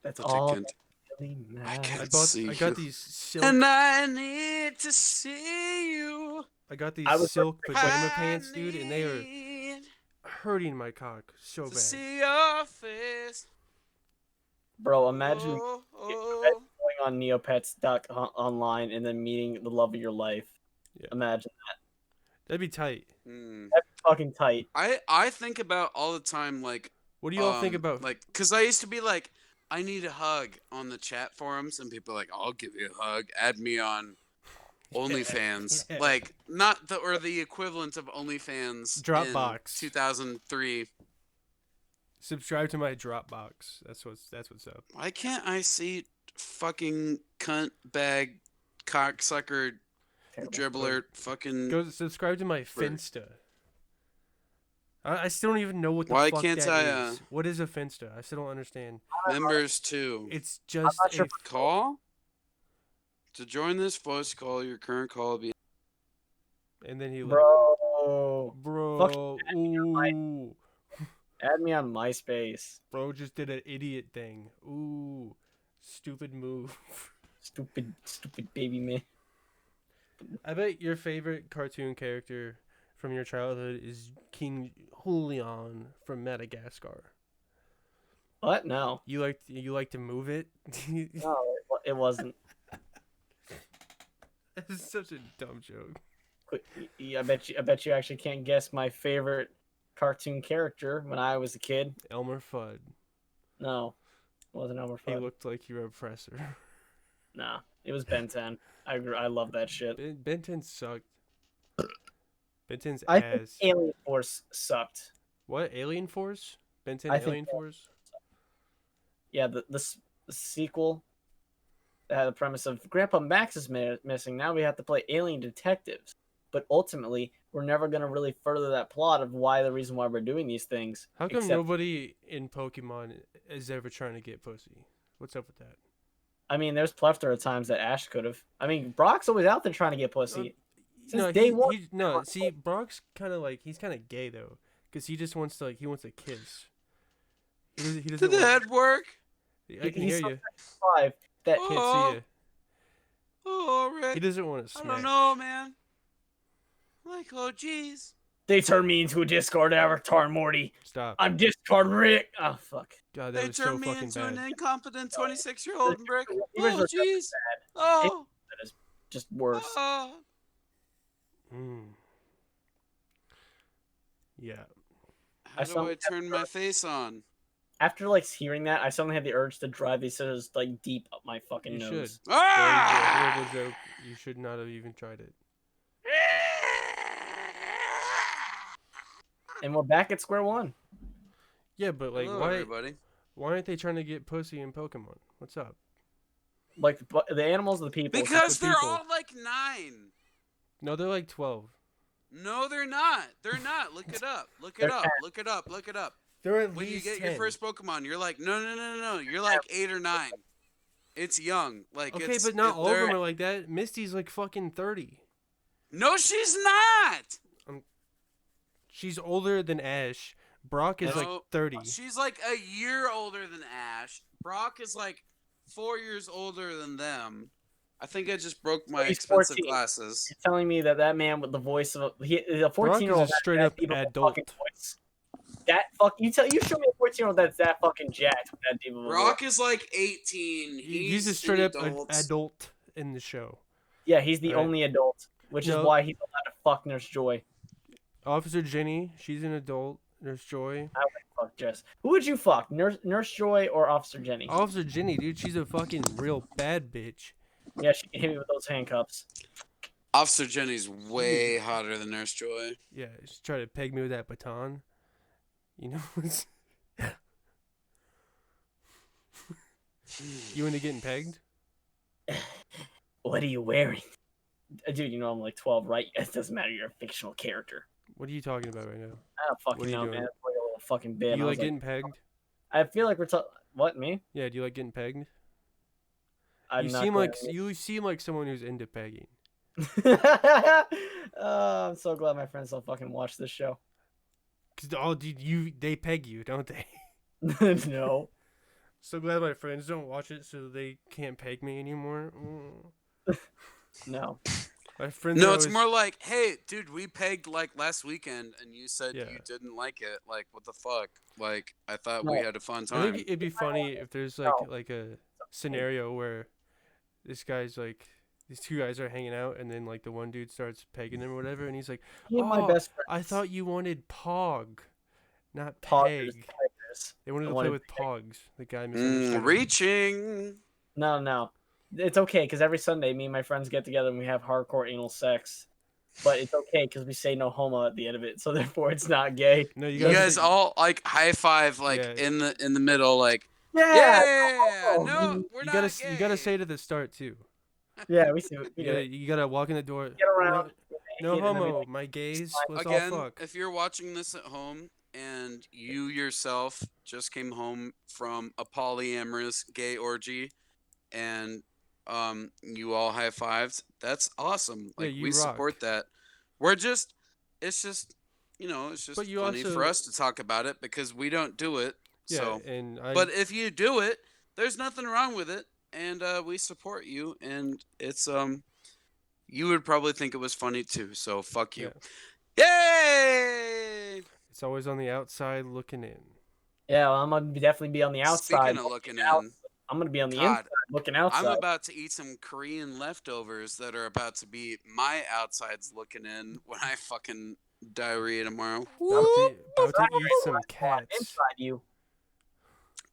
That's But all you that really I matters. can't I see got you. these silk. And I need to see you. I got these I was silk pajama I pants, dude, and they are need hurting my cock so to bad. see your face. Bro, imagine Oh. going on neopets.online and then meeting the love of your life. Yeah. Imagine. That'd be tight. Mm. That's fucking tight. I think about all the time, like, What do you all think about? like, because I used to be like, I need a hug on the chat forums, and people are like, I'll give you a hug. Add me on OnlyFans. Yeah. Like, not the equivalent of OnlyFans Dropbox. in 2003. Subscribe to my Dropbox. That's what's up. Why can't I see fucking cunt bag cocksucker Terrible. dribbler fucking? Go subscribe to my Finsta. I still don't even know what the Why fuck can't that I, is. What is a Finsta? I still don't understand. Members too. It's just not sure a Call to join this voice call. Your current call will be. and then he Bro. bro, ooh, Add me on MySpace. bro just did an idiot thing. Ooh, stupid move. Stupid baby man. I bet your favorite cartoon character from your childhood is King Julian from Madagascar. What? No. You like to move it? No, it wasn't. It's such a dumb joke. I bet you actually can't guess my favorite cartoon character when I was a kid. Elmer Fudd. No, it wasn't Elmer He Fudd. looked like your oppressor. Nah, it was Ben 10. I love that shit. Ben 10 sucked. Ben 10's I think ass. Alien Force sucked. What? Alien Force? Ben 10 I think Alien Force? Yeah, the sequel had the premise of Grandpa Max is missing. Now we have to play alien detectives. But ultimately, we're never going to really further that plot of the reason why we're doing these things. How come except- nobody in Pokemon is ever trying to get pussy? What's up with that? I mean, there's plethora of times that Ash could have. I mean, Brock's always out there trying to get pussy. Since No, day one. no, see, Brock's kind of like, he's kind of gay though, because he just wants to, he wants a kiss. He doesn't Did that work? I can hear you. 5 that Can't Oh. see you. Oh, Rick. He doesn't want to I smack. don't know, man. Like, oh, jeez. they turned me into a Discord avatar, Morty. Stop. I'm Discord Rick. Oh fuck. God, that They was so turned me fucking into bad. an incompetent 26-year-old, The- Rick. the- Oh, jeez. Oh. Just worse. Oh. Yeah. How do I turn my face on? After like hearing that, I suddenly had the urge to drive these scissors like deep up my fucking You nose. should. That was a horrible Ah! joke. You should not have even tried it. And we're back at square one. Yeah, but like, Hello, everybody. why aren't they trying to get pussy in Pokemon? What's up? Like the animals, or the people. Because the they're people. all like 9. No, they're like 12. No, they're not. They're not. Look it up. Look it up. Look it up. Look it up. They're at When you least get 10. your first Pokemon, you're like, no. You're like 8 or 9. It's young. Like, Okay, but not all of them are like that. Misty's like fucking 30. No, she's not. She's older than Ash. Brock is like 30. She's like a year older than Ash. Brock is like 4 years older than them. I think I just broke my expensive 14. glasses. You're telling me that man with the voice of a 14-year-old Brock is a straight up adult. That fuck you show me a 14-year-old that's that fucking jacked with that deep of a Brock voice. is like 18. He's a straight up adult in the show. Yeah, he's the Right. only adult, which is why he's allowed to fuck Nurse Joy. Officer Jenny, she's an adult. Nurse Joy. I would fuck Jess. Who would you fuck, Nurse Joy or Officer Jenny? Officer Jenny, dude, she's a fucking real bad bitch. Yeah, she can hit me with those handcuffs. Officer Jenny's way hotter than Nurse Joy. Yeah, she tried to peg me with that baton. You know, you into getting pegged? What are you wearing? Dude, you know I'm like 12, right? It doesn't matter. You're a fictional character. What are you talking about right now? I don't fucking What are you know, doing? man. It's like a little fucking bit. Do you like getting pegged? I feel like we're talking. What, me? Yeah, do you like getting pegged? I'm You not seem going like you seem like someone who's into pegging. I'm so glad my friends don't fucking watch this show. Cause they peg you, don't they? No. So glad my friends don't watch it, so they can't peg me anymore. No. My friends. No, it's more like, hey, dude, we pegged like last weekend, and you said Yeah. you didn't like it. Like, what the fuck? Like, I thought No. we had a fun I time. think it'd be funny if there's like a scenario where this guy's like these two guys are hanging out, and then like the one dude starts pegging him or whatever, and he's like, You're my "Oh, best friend. I thought you wanted Pog, not Poggers, Peg." Tigers. They wanted I to play wanted with Pogs. The guy misunderstood. Reaching. No. It's okay, because every Sunday, me and my friends get together and we have hardcore anal sex. But it's okay, because we say no homo at the end of it, so therefore it's not gay. No, You guys all like high five, like Yeah. in the middle, like Yeah! no, we're you not gotta gay. you gotta say it at the start too. Yeah, we see it. You gotta walk in the door. Get around. No hit, and then we, homo, like, my gays. Let's Again, all fuck. if you're watching this at home and you yourself just came home from a polyamorous gay orgy, and you all high fived, that's awesome. Like, you we rock. support that. It's just But you funny also- for us to talk about it because we don't do it. Yeah, So, and but if you do it, there's nothing wrong with it, and we support you, and it's you would probably think it was funny too. So fuck you. Yay! it's always on the outside looking in. Yeah, well, I'm gonna definitely be on the outside. Speaking of looking out. in, I'm gonna be on the God, inside, looking outside. I'm about to eat some Korean leftovers that are about to be my outsides looking in when I fucking diarrhea tomorrow. About to eat some cats. Inside you.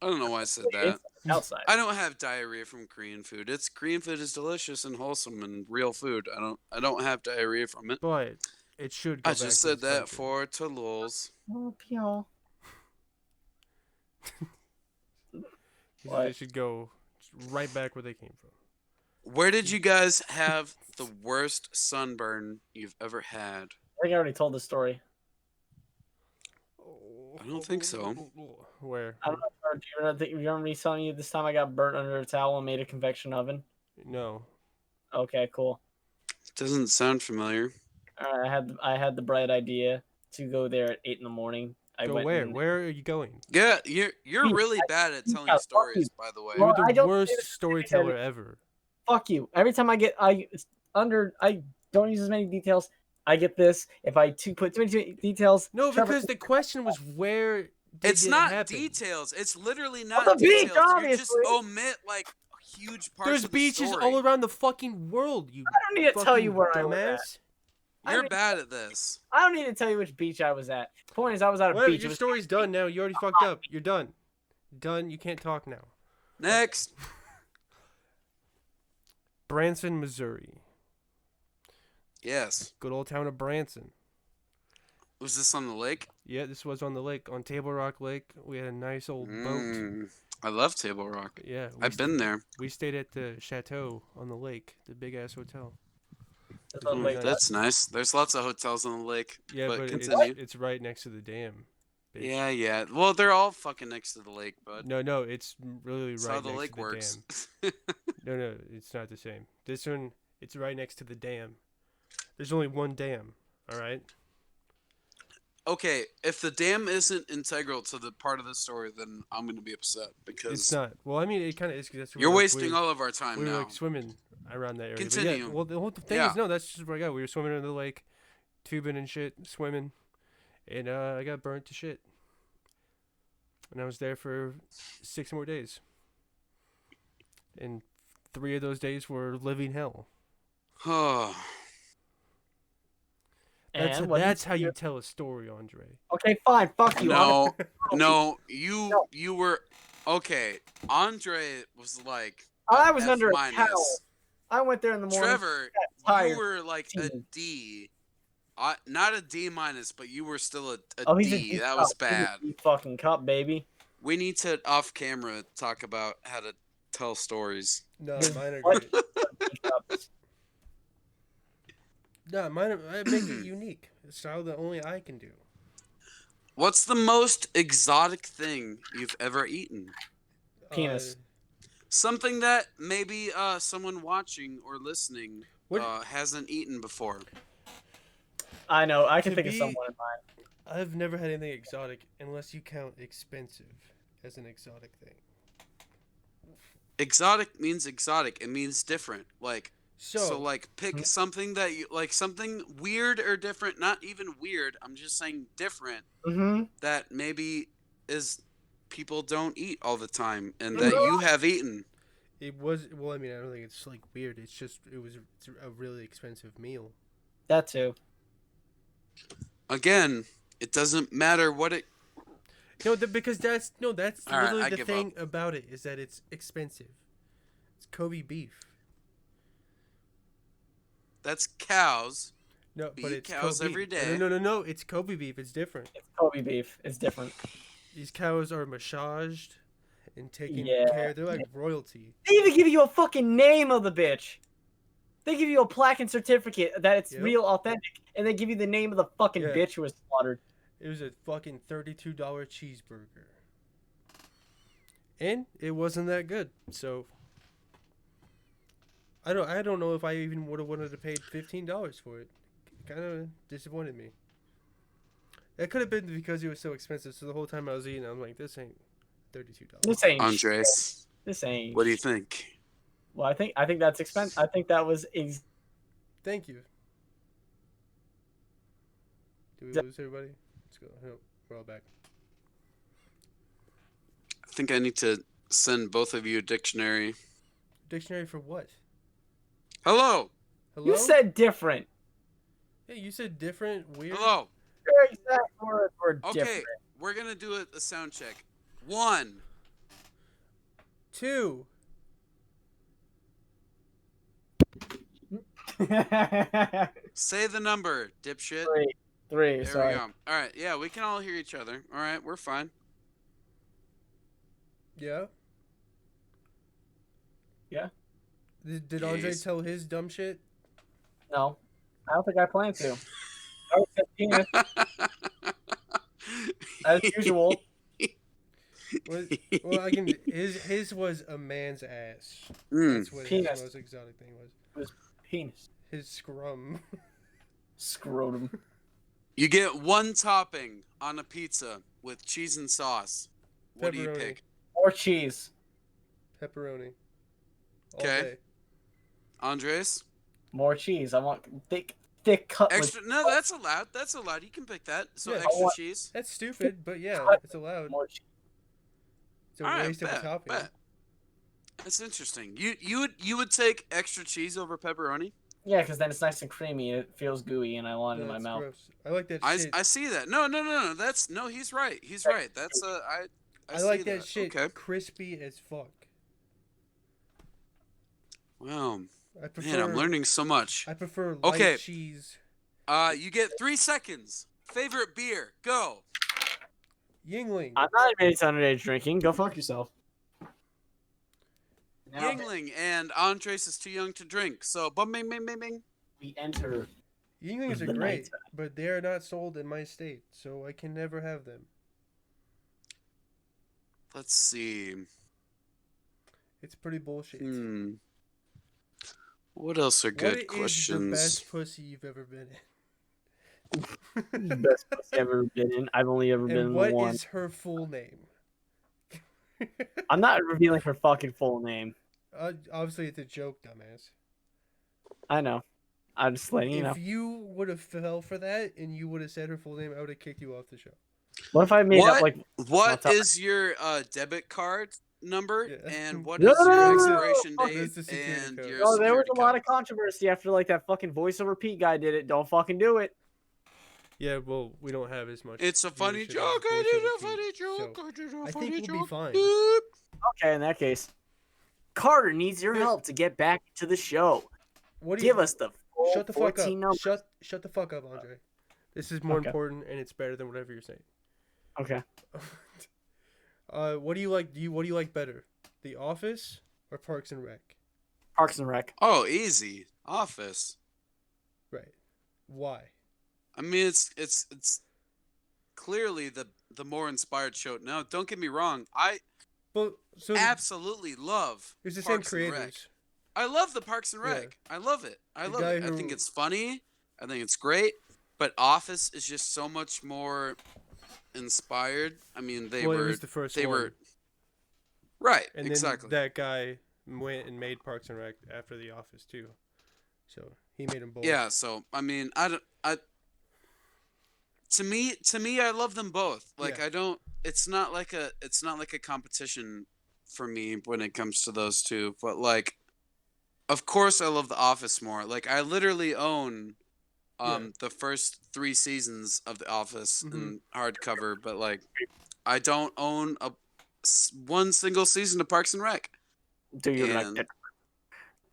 I don't know why I said that. Inside, outside. I don't have diarrhea from Korean food. Korean food is delicious and wholesome and real food. I don't have diarrhea from it. But it should go I back just to said the that country. for Toulouse. Oh, Pio. They should go right back where they came from. Where did you guys have the worst sunburn you've ever had? I think I already told the story. I don't think so. Where? I don't know. Do you remember me telling you this time I got burnt under a towel and made a convection oven? No. Okay, cool. Doesn't sound familiar. I had the bright idea to go there at 8 in the morning. I Go went where? and- Where are you going? Yeah, you're really bad at telling Yeah, fuck stories, you. by the way. Well, You're I the don't worst say this storyteller ever. Fuck you. Every time I don't use as many details. I get this. If I put too many details. No, Trevor- because the question was where. It's did it not happen? details. It's literally not the beach, details. You just obviously. omit like huge parts There's of the beaches story. all around the fucking world. You I don't need to tell you fucking where I was at. dumbass. You're bad at this. I don't need to tell you which beach I was at. Point is, I was at a Whatever, beach. your story's done now. You already fucked up. You're done. Done. You can't talk now. Next. Branson, Missouri. Yes. Good old town of Branson. Was this on the lake? Yeah, this was on the lake, on Table Rock Lake. We had a nice old boat. I love Table Rock. Yeah, I've been there. We stayed at the Chateau on the lake, the big ass hotel. That's nice. There's lots of hotels on the lake. Yeah, but continue. it's right next to the dam. Bitch. Yeah. Well, they're all fucking next to the lake, bud. No, it's really That's right how the next lake to the works. dam. No, it's not the same. This one, it's right next to the dam. There's only one dam, all right? Okay, if the dam isn't integral to the part of the story, then I'm going to be upset because It's not. Well, I mean, it kind of is. That's you're wasting all of our time we were now. like swimming around that area. But Continue. yeah, well, the whole thing is, no, that's just where I got. We were swimming in the lake, tubing and shit, swimming, and I got burnt to shit. And I was there for 6 more days. And 3 of those days were living hell. Oh. That's how you tell a story, Andre. Okay, fine. Fuck you. No, you were okay. Andre was like I was under a minus. towel. I went there in the morning. Trevor, you were like a D. Not a D minus, but you were still a D. That was bad. Fucking cup, baby. We need to off camera talk about how to tell stories. No, mine are great. No, I make it unique. A style that only I can do. What's the most exotic thing you've ever eaten? Penis. Something Something that maybe someone watching or listening hasn't eaten before. I know. I can think of someone in mind. I've never had anything exotic unless you count expensive as an exotic thing. Exotic means exotic. It means different. So like pick something that you like, something weird or different. Not even weird. I'm just saying different. Mm-hmm. That maybe is people don't eat all the time and that you have eaten. It was, well, I mean, I don't think it's like weird. It's just it's a really expensive meal. That too. Again, it doesn't matter what it. No, because that's All literally right, the thing about it is that it's expensive. It's Kobe beef. That's cows. No, Beat but it's cows Kobe. every day. No. It's Kobe beef. It's different. It's Kobe beef. It's different. These cows are massaged and taken care. They're like royalty. They even give you a fucking name of the bitch. They give you a plaque and certificate that it's real, authentic, and they give you the name of the fucking bitch who was slaughtered. It was a fucking $32 cheeseburger, and it wasn't that good. So I don't know if I even would have wanted to pay $15 for it. Kind of disappointed me. It could have been because it was so expensive. So the whole time I was eating, I'm like, this ain't $32. This ain't Andres. shit. This ain't. What do you think? Well, I think that's expensive. I think that was. Thank you. Do we lose everybody? Let's go. No, we're all back. I think I need to send both of you a dictionary. Dictionary for what? Hello. Hello? You said different. Yeah, you said different, weird. Hello. Your exact words were different. Okay, we're gonna do a sound check. 1, 2. Say the number, dipshit. 3. There Sorry. we go. All right, yeah, we can all hear each other. All right, we're fine. Yeah. Yeah. Did Andre tell his dumb shit? No, I don't think I plan to. I would say penis as usual. Well, I can. His was a man's ass. That's what Penis. his most exotic thing was. It was penis. His scrum. Scrotum. You get 1 topping on a pizza with cheese and sauce. What do you Pepperoni. pick? Or cheese. Pepperoni. All Okay. day. Andres? More cheese. I want thick cut. Extra? No, that's allowed. That's allowed. You can pick that. So Yeah. extra cheese. That's stupid, but yeah, it's allowed. More cheese. It's a All right, waste of a topping. bet. That's interesting. You would take extra cheese over pepperoni? Yeah, because then it's nice and creamy and it feels gooey, and I want it in my That's mouth. gross. I like that I shit. I see that. No. That's no. He's right. He's right. That's I I see like that that. shit Okay. crispy as fuck. Wow. I Man, I'm prefer learning so much. I prefer light Okay. cheese. You get 3 seconds. Favorite beer. Go. Yingling. I'm not admitting to underage drinking. Go fuck yourself. Now Yingling and Andres is too young to drink. So, bing, bing, bing, bing. we enter Yinglings are the great, night. but they are not sold in my state, so I can never have them. Let's see. It's pretty bullshit. What else are good What questions? is the best pussy you've ever been in? Best pussy I've ever been in. I've only ever been in And the what one. is her full name? I'm not revealing her fucking full name. Obviously, it's a joke, dumbass. I know. I'm just letting you know. If you would have fell for that and you would have said her full name, I would have kicked you off the show. What if I made up like? What is your debit card number? Yeah. And what No, is no, your no, no, expiration no. date? That's the security And code. your Oh, there was security a lot code. of controversy after like that fucking voiceover Pete guy did it. Don't fucking do it. Yeah, well, we don't have as much. It's a funny viewership as joke. I did a voiceover funny Pete, joke. so I did a I funny think joke. we'll be fine. Boop. Okay, in that case, Carter needs your help to get back to the show. What do Give you? us the full Shut the fuck 14 up. numbers. Shut the fuck up, Andre. This is more Okay. important and it's better than whatever you're saying. Okay. What do you like? What do you like better, The Office or Parks and Rec? Parks and Rec. Oh, easy. Office. Right. Why? I mean, it's clearly the more inspired show. Now, don't get me wrong. I Well, so absolutely love it's the Parks same and Rec. creators. I love the Parks and Rec. Yeah. I love it. I The love guy it. I think who- it's funny. I think it's great. But Office is just so much more inspired. I mean, It was the first they one. were right. And exactly. then that guy went and made Parks and Rec after The Office too. So he made them both. Yeah. So I mean, to me, I love them both. Like Yeah. I don't. It's not like a competition for me when it comes to those two. But like, of course, I love The Office more. Like I literally own the first 3 seasons of The Office in hardcover, but like I don't own one single season of Parks and Rec. Do you like it?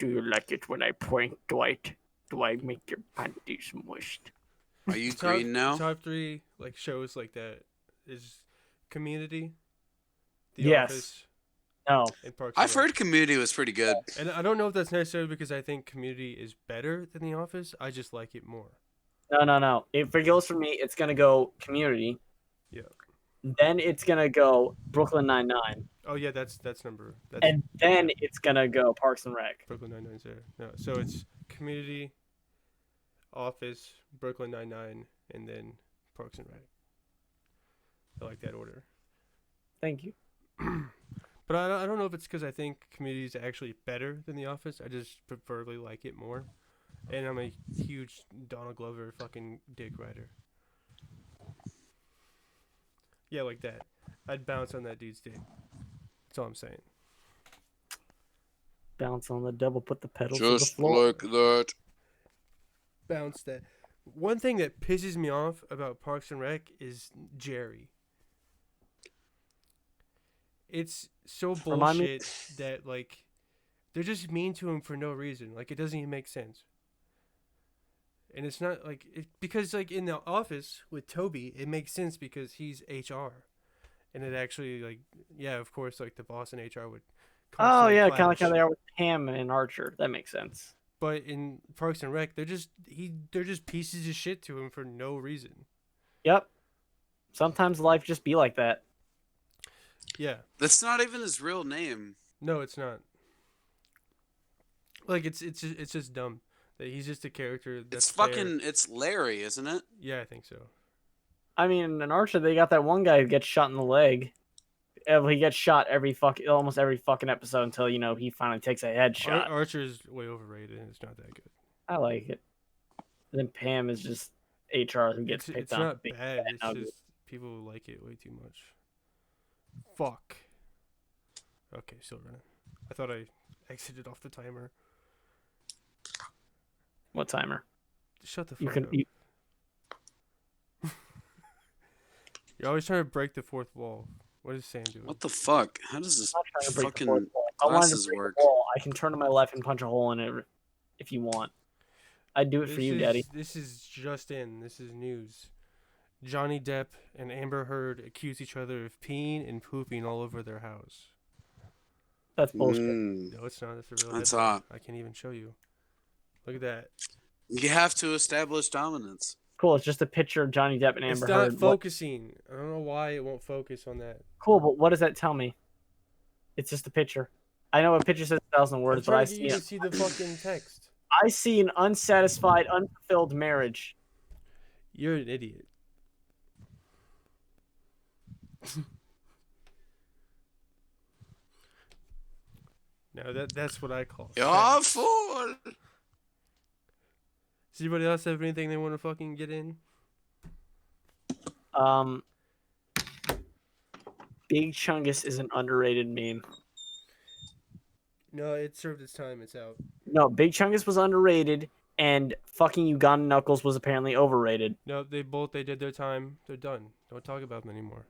Do you like it when I prank Dwight? Do I make your panties moist? Are you green now? Top 3 like shows like that is Community, The Yes. Office, No. and Parks and I've Rec. heard Community was pretty good. And I don't know if that's necessarily because I think Community is better than The Office. I just like it more. No. If it goes for me, it's gonna go Community. Yeah. Then it's gonna go Brooklyn Nine-Nine. Oh yeah, that's number. That's And then it's gonna go Parks and Rec. Brooklyn Nine-Nine's there. No, so it's Community, Office, Brooklyn Nine-Nine, and then Parks and Rec. I like that order. Thank you. But I don't know if it's because I think Community is actually better than The Office. I just preferably like it more. And I'm a huge Donald Glover fucking dick rider. Yeah, like that. I'd bounce on that dude's dick. That's all I'm saying. Bounce on the devil, put the pedal to the Just floor. like that. Bounce that. One thing that pisses me off about Parks and Rec is Jerry. It's so Remind me- bullshit that like they're just mean to him for no reason. Like it doesn't even make sense. And it's not like because like in The Office with Toby, it makes sense because he's HR, and it actually like yeah, of course like the boss in HR would. Oh constantly yeah, kind of like how clash. they are with Pam and Archer. That makes sense. But in Parks and Rec, they're just pieces of shit to him for no reason. Yep. Sometimes life just be like that. Yeah. That's not even his real name. No, it's not. Like it's just dumb that he's just a character. That's It's Larry, isn't it? Yeah, I think so. I mean, in Archer, they got that one guy who gets shot in the leg. He gets shot almost every fucking episode until he finally takes a headshot. Archer's way overrated. It's not that good. I like it. And then Pam is just HR who gets It's picked on. not for being bad. It's ugly. just people like it way too much. Fuck. Okay, still running. I thought I exited off the timer. What timer? Shut the You fuck can. up. You're always trying to break the fourth wall. What is Sam doing? What the fuck? How does this I'm not trying to break the fourth fucking wall. If I wanted to glasses break work? the wall, I can turn to my left and punch a hole in it if you want. I'd do it for you, Daddy. This is just in. This is news. Johnny Depp and Amber Heard accuse each other of peeing and pooping all over their house. That's bullshit. No, it's not. That's a real That's headline. hot. I can't even show you. Look at that. You have to establish dominance. Cool. It's just a picture of Johnny Depp and Amber It's not Heard. focusing. I don't know why it won't focus on that. Cool, but what does that tell me? It's just a picture. I know a picture says 1,000 words, but I'm trying to get you to see the fucking text. I see an unsatisfied, unfulfilled marriage. You're an idiot. No, that's what I call. You're a sex. fool. Does anybody else have anything they want to fucking get in? Big Chungus is an underrated meme. No, it served its time. It's out. No, Big Chungus was underrated, and fucking Ugandan Knuckles was apparently overrated. No, they did their time. They're done. Don't talk about them anymore.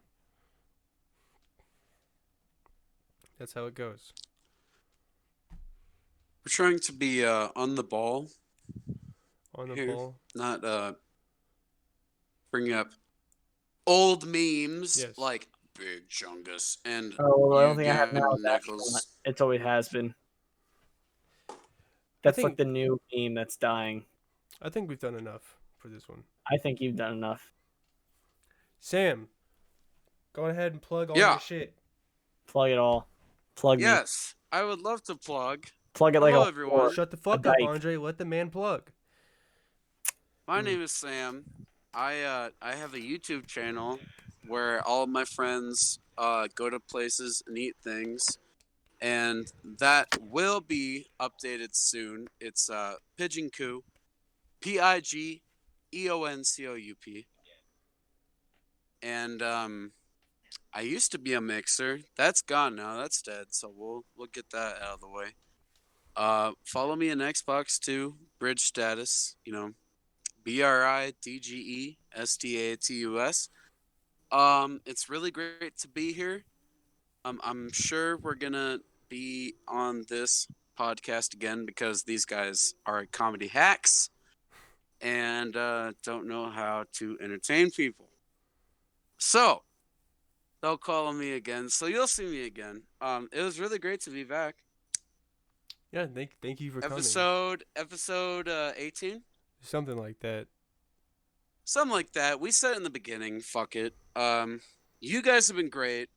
That's how it goes. We're trying to be on the ball. On the Here. ball. Not bring up old memes Yes. like Big Chungus and Oh, well, I don't think I have now. Ugandan Knuckles. It's always has been. That's think- like the new meme that's dying. I think we've done enough for this one. I think you've done enough. Sam, go ahead and plug all Yeah. your shit. Plug it all. Plug me. Yes, I would love to plug. Plug it like Hello, a everyone. Shut the fuck a up, dyke. Andre. Let the man plug. My name is Sam. I have a YouTube channel where all of my friends go to places and eat things, and that will be updated soon. It's PigeonCoup, PigeonCoup, and I used to be a mixer. That's gone now. That's dead. So we'll get that out of the way. Follow me on Xbox too. BridgeStatus. You know, BridgeStatus. It's really great to be here. I'm sure we're gonna be on this podcast again because these guys are comedy hacks and don't know how to entertain people. So they'll call on me again. So you'll see me again. It was really great to be back. Yeah, thank you for coming. Episode 18. Something like that. Something like that. We said it in the beginning. Fuck it. You guys have been great.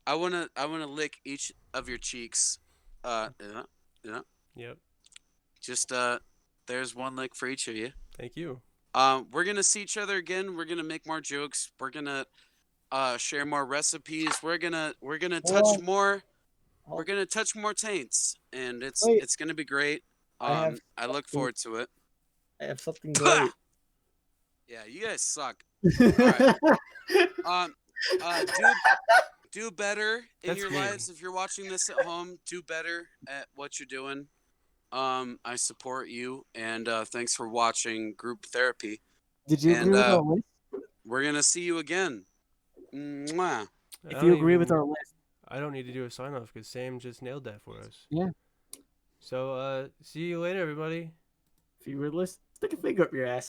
I wanna lick each of your cheeks. Yeah. Yep. Just there's one lick for each of you. Thank you. We're gonna see each other again. We're gonna make more jokes. We're gonna share more recipes. We're gonna touch more. We're gonna touch more taints, and it's gonna be great. I look forward to it. I have something great. Yeah, you guys suck. Alright. Do better in That's your mean. lives. If you're watching this at home, do better at what you're doing. I support you, and thanks for watching Group Therapy. Did you And, agree with our list? We're gonna see you again. Mwah. If you agree with our list, I don't need to do a sign off because Sam just nailed that for us. Yeah. So see you later, everybody. if you were list, stick a finger up your ass.